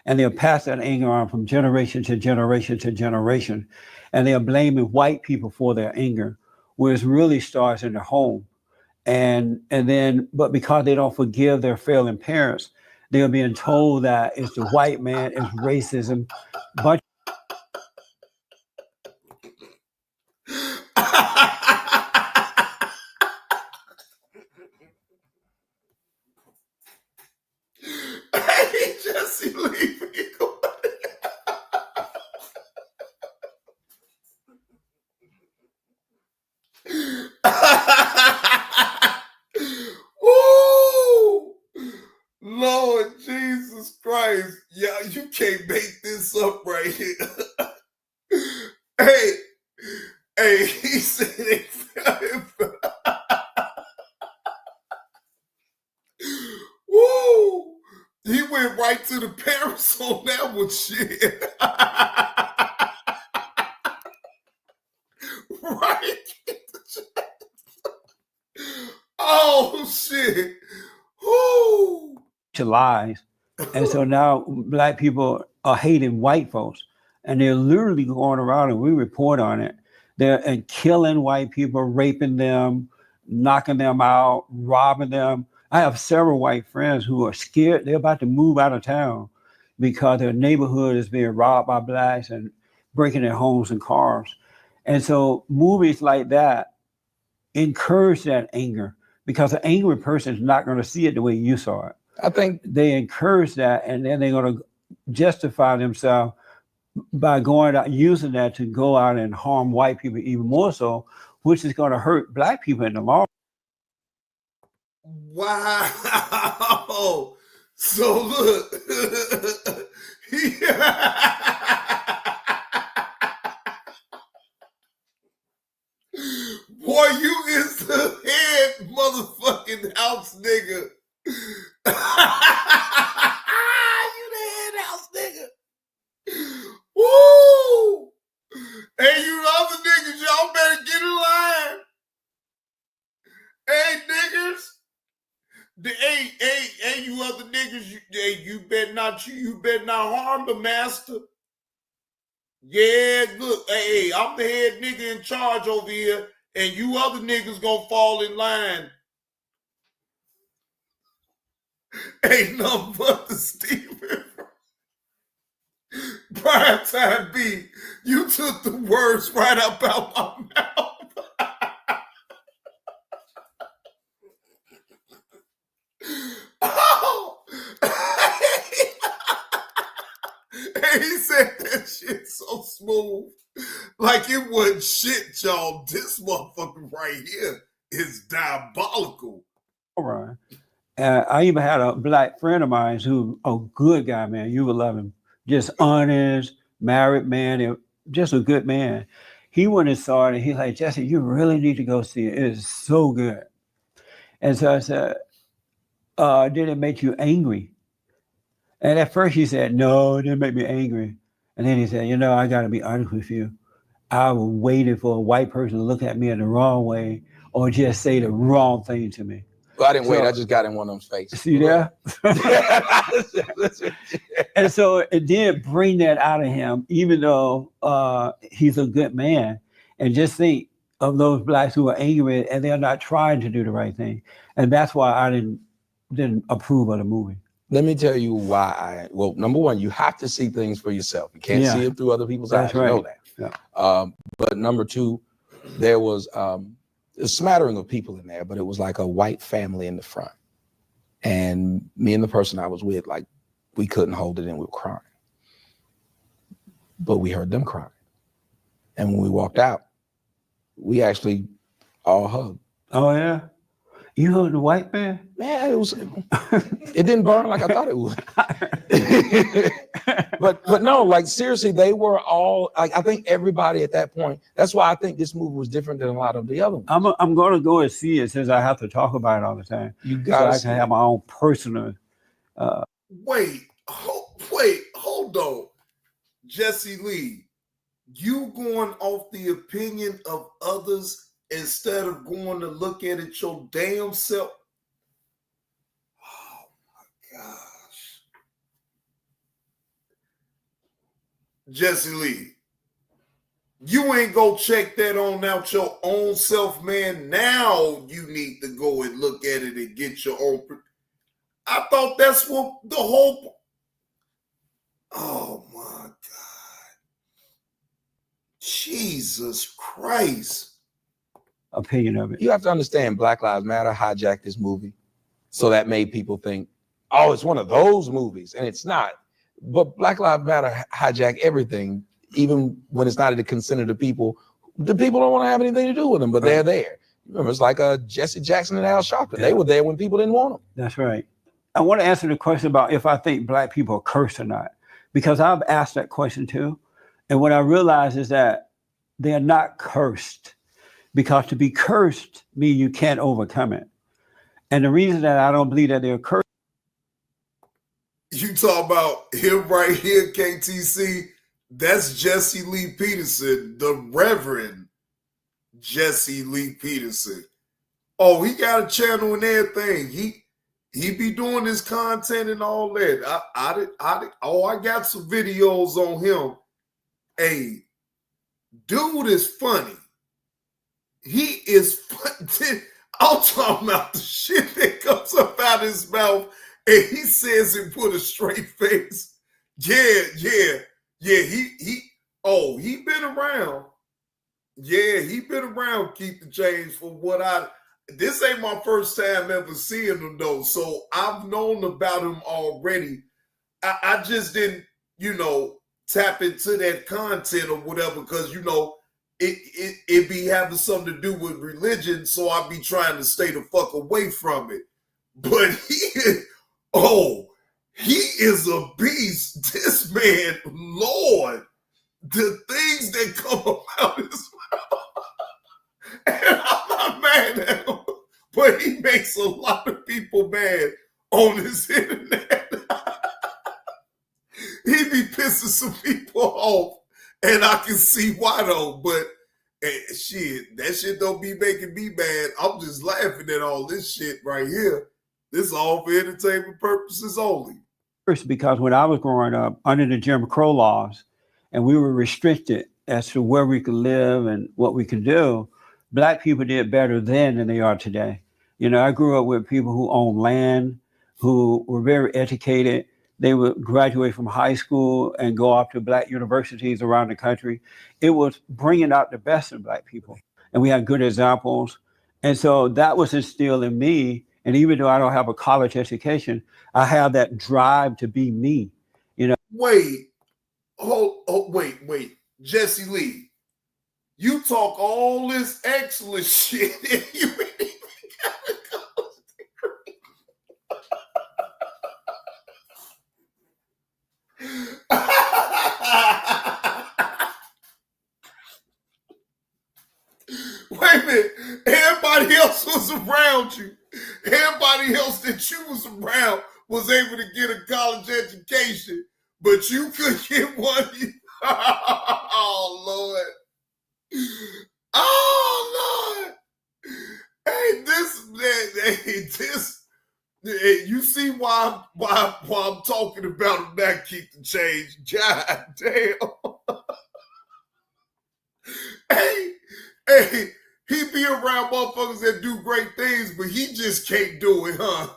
And they'll pass that anger on from generation to generation to generation. And they are blaming white people for their anger, whereas it really starts in their home. But because they don't forgive their failing parents, they're being told that it's the white man, it's racism. But Hey, Jesse Lee. Woo! Lord Jesus Christ. Yeah, you can't make this up right here. Hey, he said went right to the parents on that one, shit. Right? Oh, shit. Woo. Lies. And so now black people are hating white folks. And they're literally going around, and we report on it. They're killing white people, raping them, knocking them out, robbing them. I have several white friends who are scared. They're about to move out of town because their neighborhood is being robbed by blacks and breaking their homes and cars. And so movies like that encourage that anger, because an angry person is not going to see it the way you saw it. I think they encourage that, and then they're going to justify themselves by going out, using that to go out and harm white people even more so, which is going to hurt black people in the long run. Wow. So look. Boy, you is the head motherfucking house nigga. You the head house nigga. Woo! Hey, you other niggas, y'all better get in line. Hey, niggas. Hey, you other niggas, you better not harm the master. Yeah, look, hey, I'm the head nigga in charge over here, and you other niggas gonna fall in line. Ain't nothing but the Stephen. Prime Time B, you took the words right up out my mouth. Oh. And he said that shit so smooth. Like it wasn't shit, y'all. This motherfucker right here is diabolical. All right. I even had a black friend of mine who's a good guy, man. You would love him. Just honest, married man, and just a good man. He went and saw it, and he's like, Jesse, you really need to go see it. It is so good. And so I said, did it make you angry? And at first he said, no, it didn't make me angry. And then he said, I got to be honest with you. I was waiting for a white person to look at me in the wrong way or just say the wrong thing to me. Well, I didn't wait. I just got in one of them's faces. See there? And so it did bring that out of him, even though he's a good man. And just think of those blacks who are angry and they're not trying to do the right thing. And that's why I didn't approve of the movie. Let me tell you why. Well, number one, you have to see things for yourself. You can't see it through other people's eyes. Right. You know that. Yeah. But number two, there was a smattering of people in there, but it was like a white family in the front. And me and the person I was with, like, we couldn't hold it in. We were crying. But we heard them crying. And when we walked out, we actually all hugged. Oh, yeah? You hugged the white man? Man, it didn't burn like I thought it would. but no, like seriously, they were all, like, I think everybody at that point, that's why I think this movie was different than a lot of the other ones. I'm going to go and see it since I have to talk about it all the time. You got so I can have my own personal. Wait, hold on. Jesse Lee, you going off the opinion of others instead of going to look at it your damn self? Oh my gosh. Jesse Lee, you ain't go check that on out your own self, man. Now you need to go and look at it and get your own. I thought that's what the whole. Oh my God. Jesus Christ. Opinion of it. You have to understand, Black Lives Matter hijacked this movie. So that made people think, oh, it's one of those movies. And it's not. But Black Lives Matter hijack everything, even when it's not at the consent of the people. The people don't want to have anything to do with them, but they're there. Remember, it's like Jesse Jackson and Al Sharpton. They were there when people didn't want them. That's right. I want to answer the question about if I think black people are cursed or not, because I've asked that question too. And what I realize is that they are not cursed, because to be cursed means you can't overcome it. And the reason that I don't believe that they're cursed. You talk about him right here, KTC. That's Jesse Lee Peterson, the Reverend Jesse Lee Peterson. Oh, he got a channel and everything. He be doing his content and all that. I got some videos on him. Hey, dude is funny. He is funny. I'm talking about the shit that comes up out of his mouth, and he says it with a straight face. Yeah. He been around. Yeah, he been around. Keep the change for what this ain't my first time ever seeing him though, so I've known about him already. I just didn't, tap into that content or whatever because it be having something to do with religion, so I be trying to stay the fuck away from it. But he is a beast. This man, Lord, the things that come about his mouth, and I'm not mad at him, but he makes a lot of people mad on his internet. He be pissing some people off, and I can see why though, but that shit don't be making me mad. I'm just laughing at all this shit right here. This is all for entertainment purposes only. First, because when I was growing up under the Jim Crow laws, and we were restricted as to where we could live and what we could do, Black people did better then than they are today. I grew up with people who owned land, who were very educated. They would graduate from high school and go off to Black universities around the country. It was bringing out the best in Black people. And we had good examples. And so that was instilled in me. And even though I don't have a college education, I have that drive to be me. Wait. Wait. Jesse Lee, you talk all this excellent shit and you ain't even got a college degree. Wait a minute. Everybody else was around you. Everybody else that you was around was able to get a college education, but you couldn't get one. Oh, Lord. Oh, Lord. Hey, you see why I'm talking about him not keep the change. God damn. Hey, he be around motherfuckers that do great things, but he just can't do it, huh?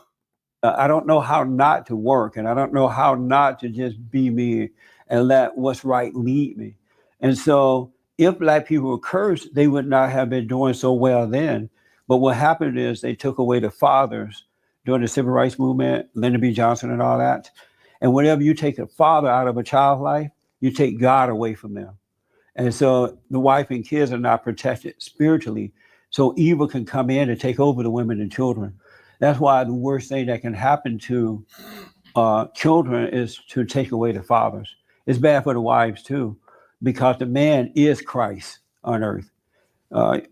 I don't know how not to work, and I don't know how not to just be me and let what's right lead me. And so if Black people were cursed, they would not have been doing so well then. But what happened is they took away the fathers during the Civil Rights Movement, Lyndon B. Johnson and all that. And whenever you take a father out of a child's life, you take God away from them. And so the wife and kids are not protected spiritually. So evil can come in and take over the women and children. That's why the worst thing that can happen to children is to take away the fathers. It's bad for the wives too, because the man is Christ on earth.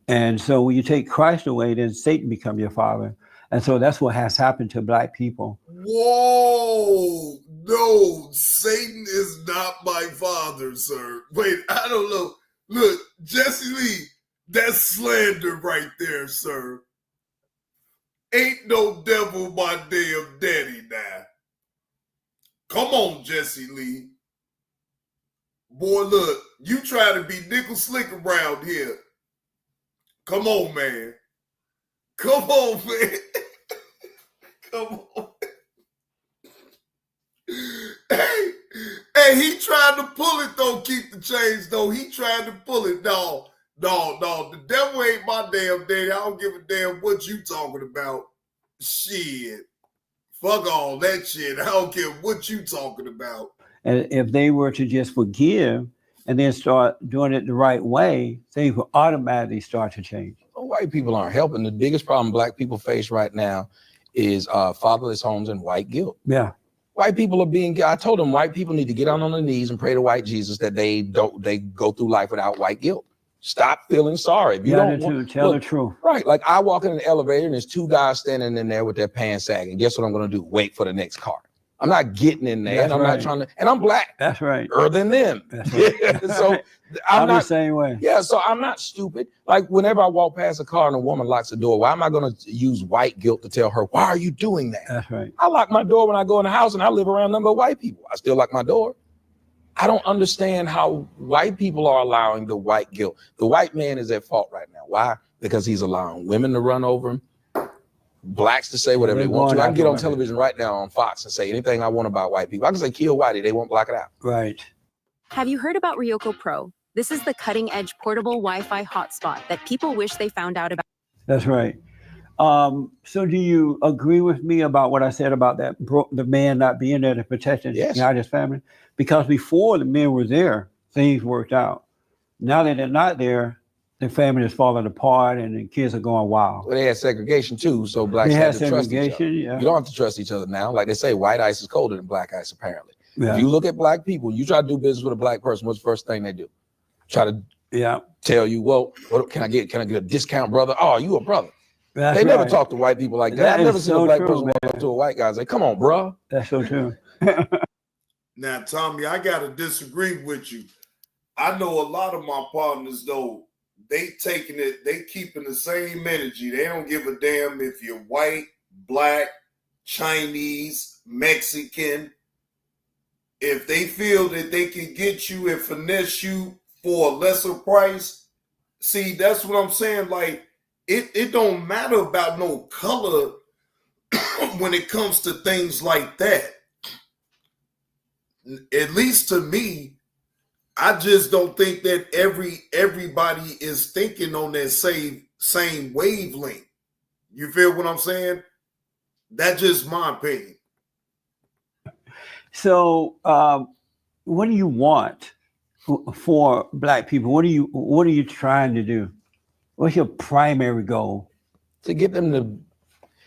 And so when you take Christ away, then Satan become your father. And so that's what has happened to Black people. Whoa, no, Satan is not my father, sir. Wait, I don't know. Look, Jesse Lee, that's slander right there, sir. Ain't no devil my damn daddy now. Come on, Jesse Lee. Boy, look, you try to be nickel slick around here. Come on, man. Come on, man. Come on. Hey, he tried to pull it though, keep the change though. He tried to pull it. No. The devil ain't my damn daddy. I don't give a damn what you talking about. Shit. Fuck all that shit. I don't care what you talking about. And if they were to just forgive and then start doing it the right way, things will automatically start to change. Well, white people aren't helping. The biggest problem Black people face right now is fatherless homes and white guilt. Yeah. White people are being, I told them white people need to get on their knees and pray to white Jesus that they go through life without white guilt. Stop feeling sorry. If you don't want, tell the truth. Right. Like I walk in an elevator and there's two guys standing in there with their pants sagging. Guess what I'm going to do? Wait for the next car. I'm not getting in there, That's and I'm right. not trying to. And I'm black. That's right. Than them. That's right. So I'm not the same way. Yeah, so I'm not stupid. Like whenever I walk past a car and a woman locks the door, why am I going to use white guilt to tell her, why are you doing that? That's right. I lock my door when I go in the house, and I live around a number of white people. I still lock my door. I don't understand how white people are allowing the white guilt. The white man is at fault right now. Why? Because he's allowing women to run over him, blacks to say whatever they want to. I can get on television right now on Fox and say anything I want about white people. I can say kill whitey, they won't block it out. Right. Have you heard about Ryoko Pro? This is the cutting-edge portable Wi-Fi hotspot that people wish they found out about. That's right. So do you agree with me about what I said about that the man not being there to protect his family? Because before the men were there, things worked out. Now that they're not there, the family is falling apart and the kids are going wild. Well, they had segregation too, so blacks They had had to trust each other. segregation, yeah. You don't have to trust each other now. Like they say, white ice is colder than black ice, apparently. Yeah. If you look at black people, you try to do business with a black person, what's the first thing they do? Try to tell you, well, what can I get a discount, brother? Oh, you a brother. That's they never right. talk to white people like that. That I've never is seen so a black true, person walk man. up to a white guy and say, come on, bro. That's so true. Now, Tommy, I gotta disagree with you. I know a lot of my partners, though, they keeping the same energy. They don't give a damn if you're white, black, Chinese, Mexican. If they feel that they can get you and finesse you for a lesser price, see, that's what I'm saying. Like, it don't matter about no color when it comes to things like that. At least to me, I just don't think that everybody is thinking on that same wavelength. You feel what I'm saying? That's just my opinion. So what do you want for black people? What are you trying to do? What's your primary goal? To get them to,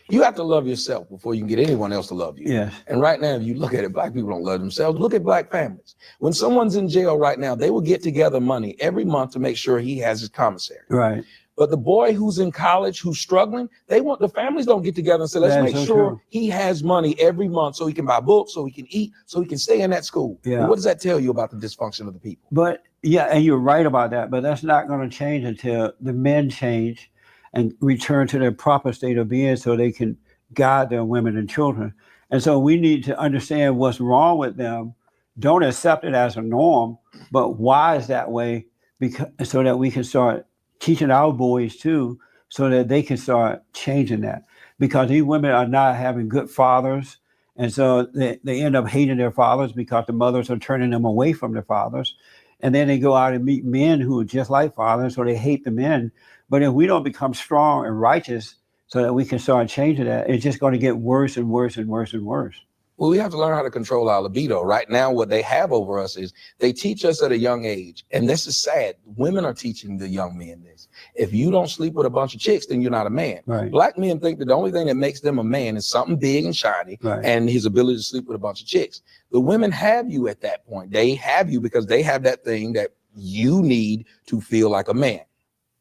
you have to love yourself before you can get anyone else to love you. Yes. And right now, if you look at it, black people don't love themselves. Look at black families. When someone's in jail right now, they will get together money every month to make sure he has his commissary. Right. But the boy who's in college, who's struggling, the families don't get together and say, let's make sure he has money every month so he can buy books, so he can eat, so he can stay in that school. Yeah. Well, what does that tell you about the dysfunction of the people? But yeah, and you're right about that, but that's not going to change until the men change and return to their proper state of being so they can guide their women and children. And so we need to understand what's wrong with them. Don't accept it as a norm, but why is that way? Because so that we can start teaching our boys too, so that they can start changing that. Because these women are not having good fathers. And so they end up hating their fathers because the mothers are turning them away from their fathers. And then they go out and meet men who are just like fathers, so they hate the men. But if we don't become strong and righteous so that we can start changing that, it's just going to get worse and worse and worse and worse. Well, we have to learn how to control our libido. Right now, what they have over us is they teach us at a young age. And this is sad. Women are teaching the young men this. If you don't sleep with a bunch of chicks, then you're not a man. Right. Black men think that the only thing that makes them a man is something big and shiny and his ability to sleep with a bunch of chicks. The women have you at that point. They have you because they have that thing that you need to feel like a man.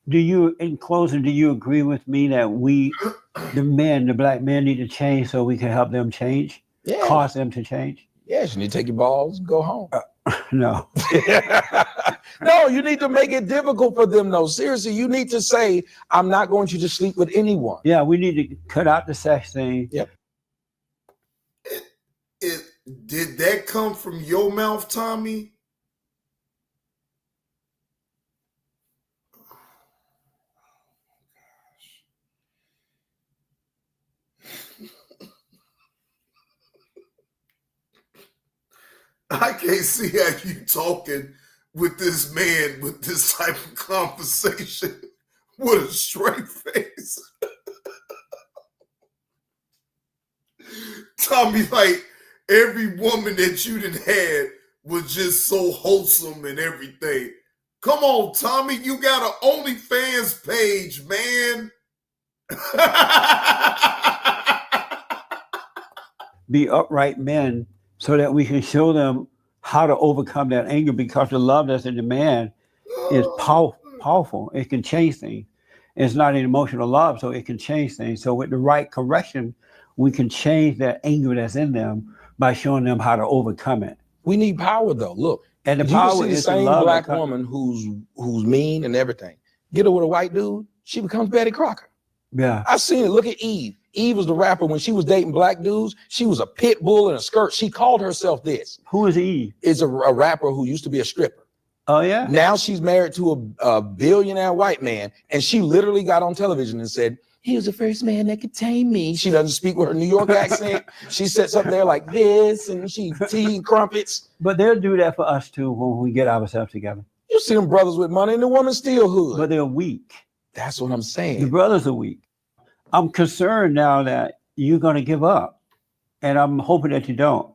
In closing, do you agree with me that the black men need to change so we can help them change? Yeah. Cause them to change? Yes, you need to take your balls and go home. No. No, you need to make it difficult for them, though. Seriously, you need to say, I'm not going to sleep with anyone. Yeah, we need to cut out the sex thing. Yep. Did that come from your mouth, Tommy? I can't see how you talking with this man with this type of conversation with a straight face. Tommy, like every woman that you done had was just so wholesome and everything. Come on, Tommy, you got an OnlyFans page, man. Be upright men so that we can show them how to overcome that anger, because the love that's in the man is powerful. It can change things. It's not an emotional love, so it can change things. So with the right correction, we can change that anger that's in them by showing them how to overcome it. We need power, though. Look, and the you power can see the is the same love black woman who's mean and everything. Get her with a white dude, she becomes Betty Crocker. Yeah, I've seen it. Look at Eve. Eve was the rapper when she was dating black dudes. She was a pit bull in a skirt. She called herself this. Who is Eve? Is a rapper who used to be a stripper. Oh yeah. Now she's married to a billionaire white man, and she literally got on television and said, he was the first man that could tame me. She doesn't speak with her New York accent. She sits up there like this, and she tea crumpets. But they'll do that for us too when we get ourselves together. You see them brothers with money, and the woman still hood. But they're weak. That's what I'm saying. The brothers are weak. I'm concerned now that you're going to give up, and I'm hoping that you don't.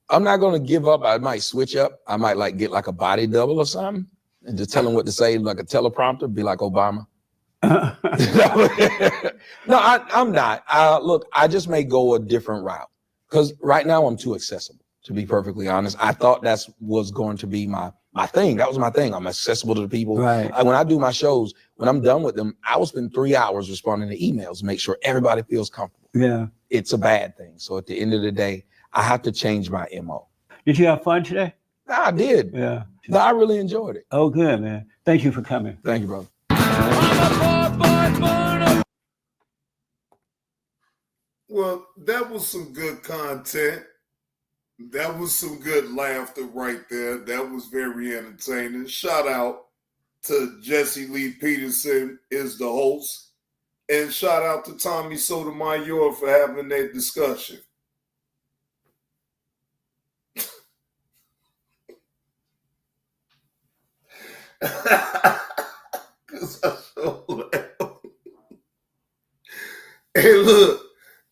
I'm not going to give up. I might switch up. I might like get like a body double or something and just tell them what to say, like a teleprompter, be like Obama. No, I'm not. Look, I just may go a different route because right now I'm too accessible, to be perfectly honest. I thought that was going to be my thing. That was my thing. I'm accessible to the people. Right. When I do my shows, when I'm done with them, I will spend 3 hours responding to emails, make sure everybody feels comfortable. Yeah. It's a bad thing. So at the end of the day, I have to change my MO. Did you have fun today? I did. Yeah. No, I really enjoyed it. Oh, good, man. Thank you for coming. Thank you, brother. Well, that was some good content. That was some good laughter right there. That was very entertaining. Shout out to Jesse Lee Peterson is the host. And shout out to Tommy Sotomayor for having that discussion. Because I so laugh. And look,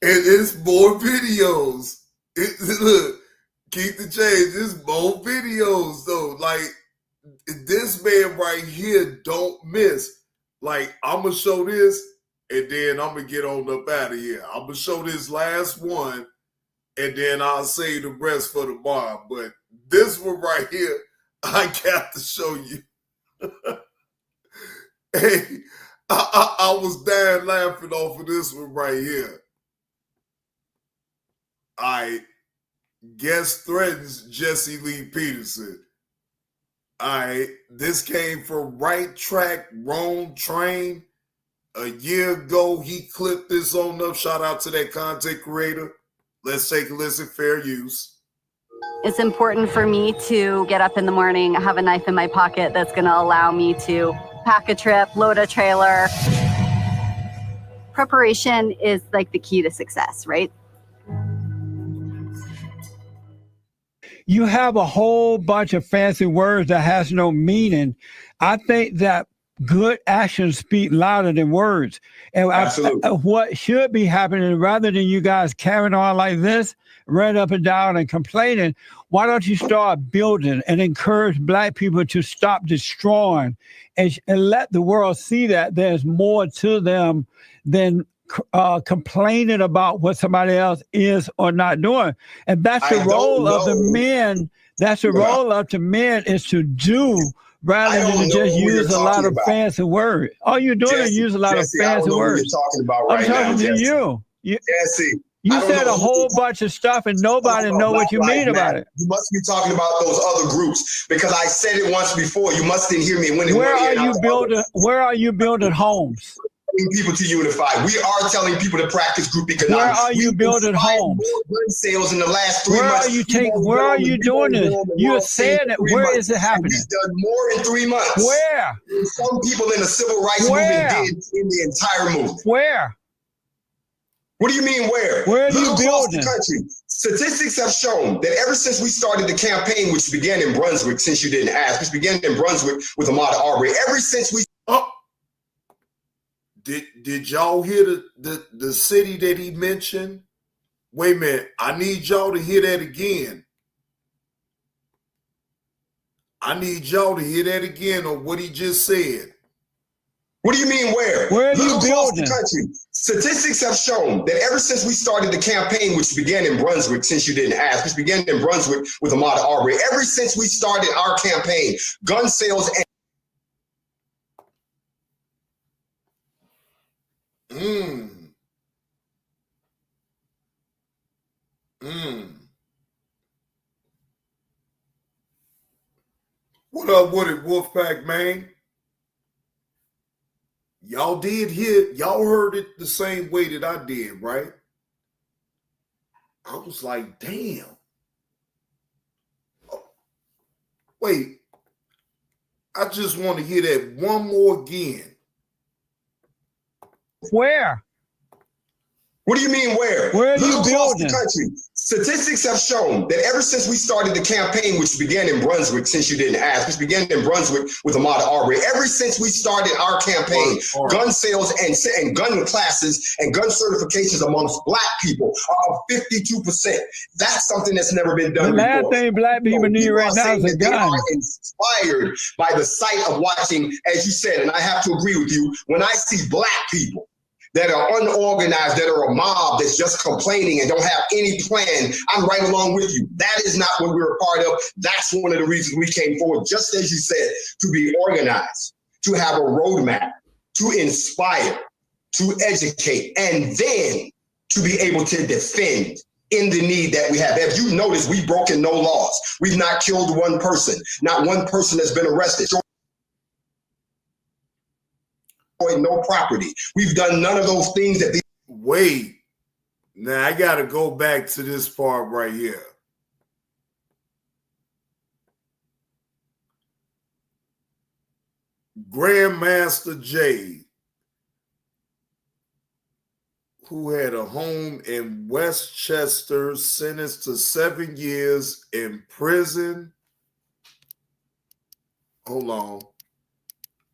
and it's more videos. Look, keep the change. It's more videos though. Like this man right here don't miss. Like I'm gonna show this, and then I'm gonna get on up out of here. I'm gonna show this last one, and then I'll save the rest for tomorrow. But this one right here, I got to show you. Hey, I was dying laughing off of this one right here. I guest threatens Jesse Lee Peterson. This came from Right Track, Wrong Train. A year ago, he clipped this on up. Shout out to that content creator. Let's take a listen. Fair use. It's important for me to get up in the morning, have a knife in my pocket that's going to allow me to pack a trip, load a trailer. Preparation is like the key to success, right? You have a whole bunch of fancy words that has no meaning. I think that good actions speak louder than words. And what should be happening, rather than you guys carrying on like this, run up and down and complaining, why don't you start building and encourage Black people to stop destroying and let the world see that there's more to them than complaining about what somebody else is or not doing. And that's the role of the men. That's the role of the men, is to do rather than just use a lot of fancy words. All you're doing is use a lot of fancy words. I'm talking to you. Jesse. You said a whole bunch of stuff and nobody know what you mean about it. You must be talking about those other groups, because I said it once before. You must didn't hear me. Where are you building homes? People to unify. We are telling people to practice group economics. Where are you building homes? Gun sales in the last 3 months. Where are you doing this? You're saying it. Where is it happening? We've done more in 3 months. Where? Some people in the civil rights movement did in the entire movement. Where? What do you mean where? Where are you Look across the building? country. Statistics have shown that ever since we started the campaign, which began in Brunswick, since you didn't ask, which began in Brunswick with Ahmaud Arbery, ever since we... Did y'all hear the city that he mentioned? Wait a minute. I need y'all to hear that again. I need y'all to hear that again on what he just said. What do you mean where? Where are you Look across building? the country. Statistics have shown that ever since we started the campaign, which began in Brunswick, since you didn't ask, which began in Brunswick with Ahmaud Arbery, ever since we started our campaign, gun sales and What up with it, Wolfpack, man? Y'all heard it the same way that I did, right? I was like, damn. Oh, wait, I just want to hear that one more again. Where? What do you mean where? Where are you Look across building? the country. Statistics have shown that ever since we started the campaign, which began in Brunswick, since you didn't ask, which began in Brunswick with Ahmaud Arbery, ever since we started our campaign, gun sales and gun classes and gun certifications amongst black people are up 52%. That's something that's never been done The last before. thing black people need right now is a They gun. are inspired by the sight of watching, as you said, and I have to agree with you, when I see black people that are unorganized, that are a mob that's just complaining and don't have any plan, I'm right along with you. That is not what we're a part of. That's one of the reasons we came forward, just as you said, to be organized, to have a roadmap, to inspire, to educate, and then to be able to defend in the need that we have. If you notice, we've broken no laws. We've not killed one person. Not one person has been arrested. No property. We've done none of those things that Wait. Now I gotta go back to this part right here. Grandmaster Jay, who had a home in Westchester, sentenced to 7 years in prison. Hold on.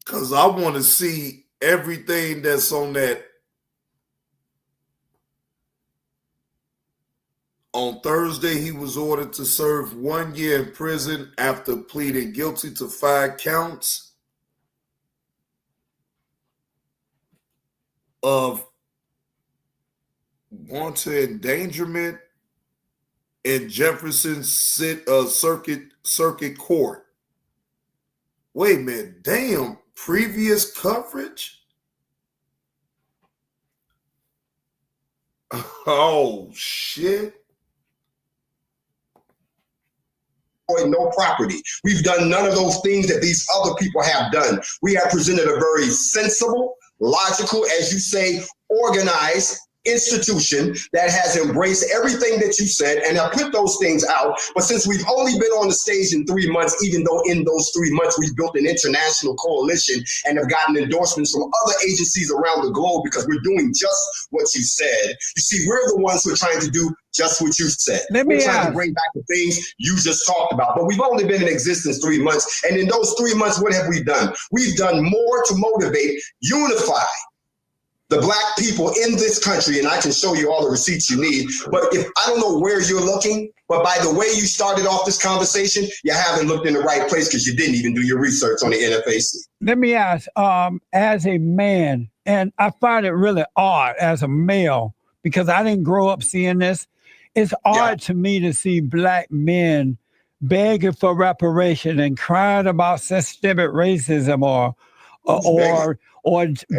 Because I want to see everything that's on that. On Thursday, he was ordered to serve 1 year in prison after pleading guilty to 5 counts of wanton endangerment in Jefferson Circuit Court. Wait a minute, damn, previous coverage? Oh, shit. No property. We've done none of those things that these other people have done. We have presented a very sensible, logical, as you say, organized institution that has embraced everything that you said and have put those things out. But since we've only been on the stage in 3 months, even though in those 3 months we've built an international coalition and have gotten endorsements from other agencies around the globe because we're doing just what you said. You see, we're the ones who are trying to do just what you said. We're trying to bring back the things you just talked about. But we've only been in existence 3 months. And in those 3 months, what have we done? We've done more to motivate, unify the black people in this country, and I can show you all the receipts you need. But if I don't know where you're looking, but by the way you started off this conversation, you haven't looked in the right place because you didn't even do your research on the NFAC. Let me ask, as a man, and I find it really odd as a male, because I didn't grow up seeing this. It's odd to me to see black men begging for reparation and crying about systemic racism or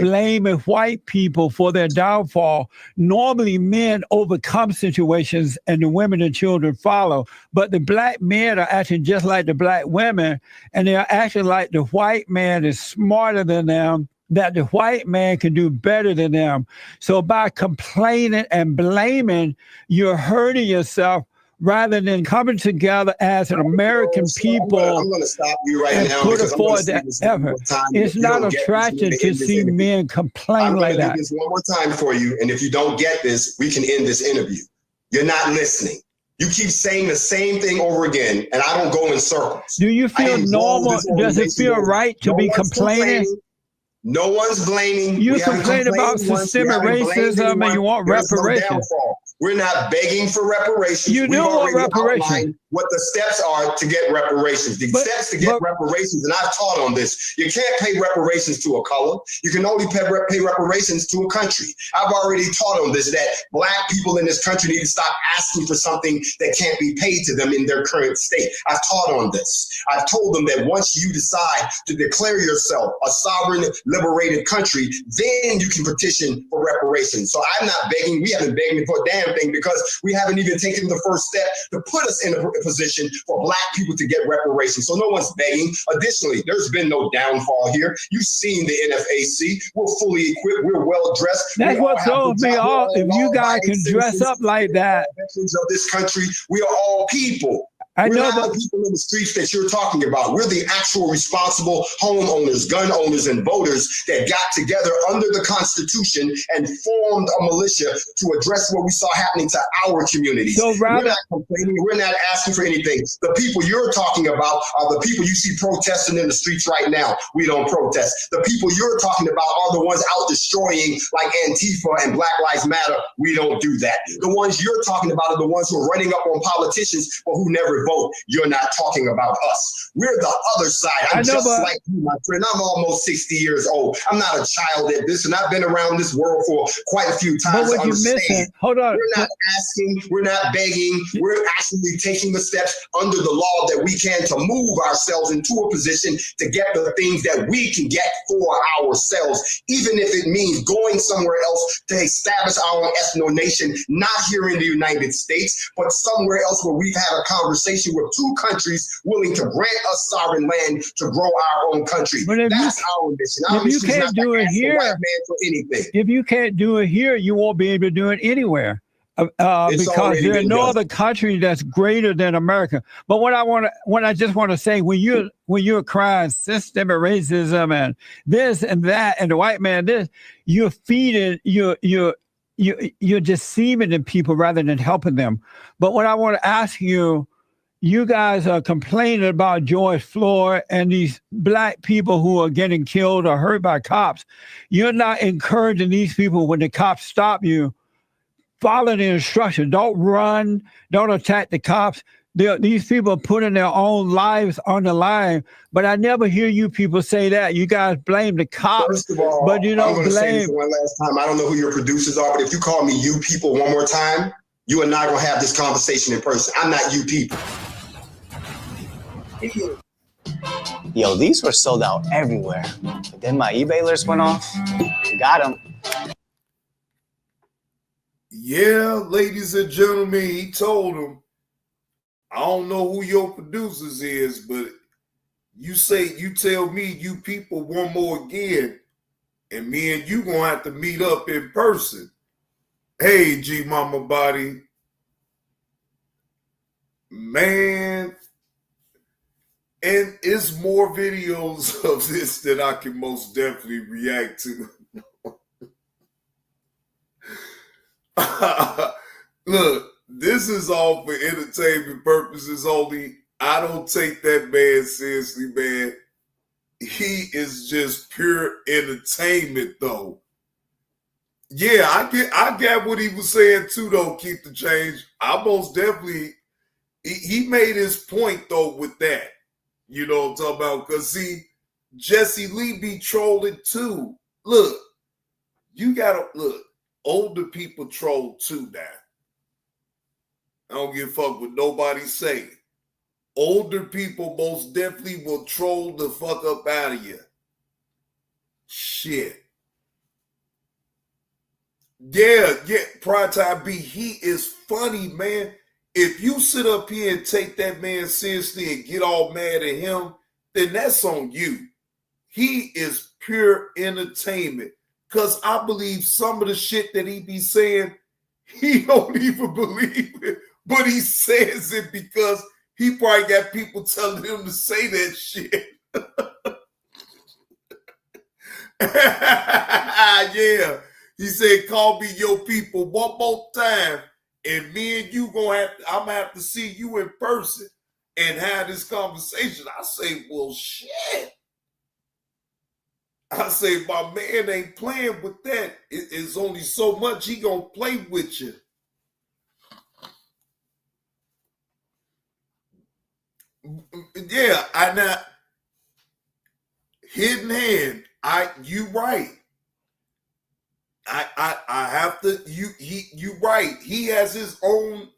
blaming white people for their downfall. Normally, men overcome situations and the women and children follow. But the black men are acting just like the black women, and they're acting like the white man is smarter than them, that the white man can do better than them. So by complaining and blaming, you're hurting yourself rather than coming together as an American people. I'm going to stop you right now. Put forward that effort. It's not attractive to see men complain like that. I'm going to do this one more time for you, and if you don't get this, we can end this interview. You're not listening. You keep saying the same thing over again, and I don't go in circles. Do you feel normal? Does it feel right to be complaining? No one's blaming. You complain about systemic racism and you want reparations. We're not begging for reparations. You do want reparations. What the steps are to get reparations. The steps to get reparations, and I've taught on this, you can't pay reparations to a color. You can only pay reparations to a country. I've already taught on this, that black people in this country need to stop asking for something that can't be paid to them in their current state. I've taught on this. I've told them that once you decide to declare yourself a sovereign, liberated country, then you can petition for reparations. So I'm not begging. We haven't begged for a damn damn thing because we haven't even taken the first step to put us in a position for Black people to get reparations. So no one's begging. Additionally, there's been no downfall here. You've seen the NFAC. We're fully equipped. We're well dressed. That's what throws me off. If you guys can dress up like that, veterans of this country, we are all people. We're not the people in the streets that you're talking about. We're the actual responsible homeowners, gun owners, and voters that got together under the Constitution and formed a militia to address what we saw happening to our communities. So we're not complaining. We're not asking for anything. The people you're talking about are the people you see protesting in the streets right now. We don't protest. The people you're talking about are the ones out destroying like Antifa and Black Lives Matter. We don't do that. The ones you're talking about are the ones who are running up on politicians but who never vote. You're not talking about us. We're the other side. I'm just like you, my friend. I'm almost 60 years old. I'm not a child at this, and I've been around this world for quite a few times. But what you missing? Hold on. We're not asking. We're not begging. We're actually taking the steps under the law that we can to move ourselves into a position to get the things that we can get for ourselves, even if it means going somewhere else to establish our own ethno nation, not here in the United States, but somewhere else where we've had a conversation with two countries willing to grant us sovereign land to grow our own country. That's our mission. Our if you can't do it here, white man for anything. If you can't do it here, you won't be able to do it anywhere. Because there are no other country that's greater than America. But what I just want to say, when you're crying systemic racism and this and that and the white man this, you're feeding you're deceiving the people rather than helping them. But what I want to ask you. You guys are complaining about George Floyd and these Black people who are getting killed or hurt by cops. You're not encouraging these people when the cops stop you. Follow the instructions. Don't run. Don't attack the cops. These people are putting their own lives on the line. But I never hear you people say that. You guys blame the cops. First of all, but you don't I'm going to say blame. this one last time. I don't know who your producers are, but if you call me you people one more time, you and I are going to have this conversation in person. I'm not you people. Yo, these were sold out everywhere. But then my eBay list went off. Got them. Yeah, ladies and gentlemen, he told them, I don't know who your producers is, but you tell me you people one more again, and me and you gonna have to meet up in person. Hey, G Mama Body. Man, and it's more videos of this that I can most definitely react to. Look, this is all for entertainment purposes only. I don't take that man seriously, man. He is just pure entertainment, though. Yeah, I get what he was saying too, though. Keep the change. I most definitely. He made his point though with that. You know what I'm talking about? Because see, Jesse Lee be trolling too. Look, you gotta look. Older people troll too now. I don't give a fuck what nobody say. Older people most definitely will troll the fuck up out of you. Shit. Yeah, Primetime B, he is funny, man. If you sit up here and take that man seriously and get all mad at him, then that's on you. He is pure entertainment. Because I believe some of the shit that he be saying, he don't even believe it. But he says it because he probably got people telling him to say that shit. Yeah. He said, call me your people one more time. And me and you I'm gonna have to see you in person and have this conversation. I say, well, shit. I say, my man ain't playing with that. It's only so much he gonna play with you. Yeah, hidden hand. You right. I have to. You right. He has his own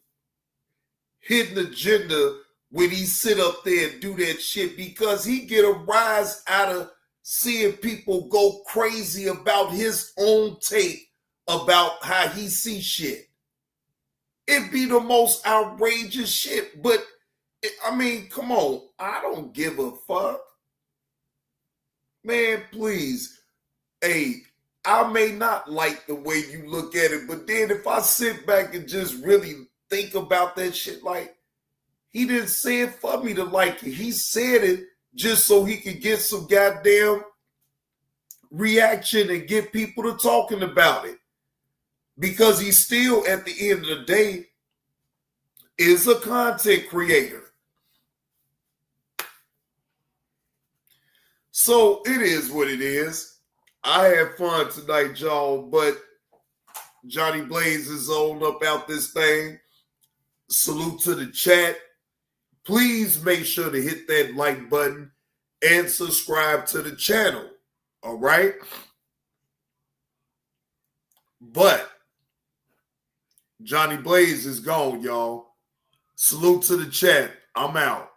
hidden agenda when he sit up there and do that shit because he get a rise out of seeing people go crazy about his own take about how he sees shit. It'd be the most outrageous shit. But, I mean, come on. I don't give a fuck. Man, please. Hey, I may not like the way you look at it, but then if I sit back and just really think about that shit, like, he didn't say it for me to like it. He said it just so he could get some goddamn reaction and get people to talking about it. Because he still, at the end of the day, is a content creator. So it is what it is. I had fun tonight, y'all, but Johnny Blaze is on up out this thing. Salute to the chat. Please make sure to hit that like button and subscribe to the channel. All right? But Johnny Blaze is gone, y'all. Salute to the chat. I'm out.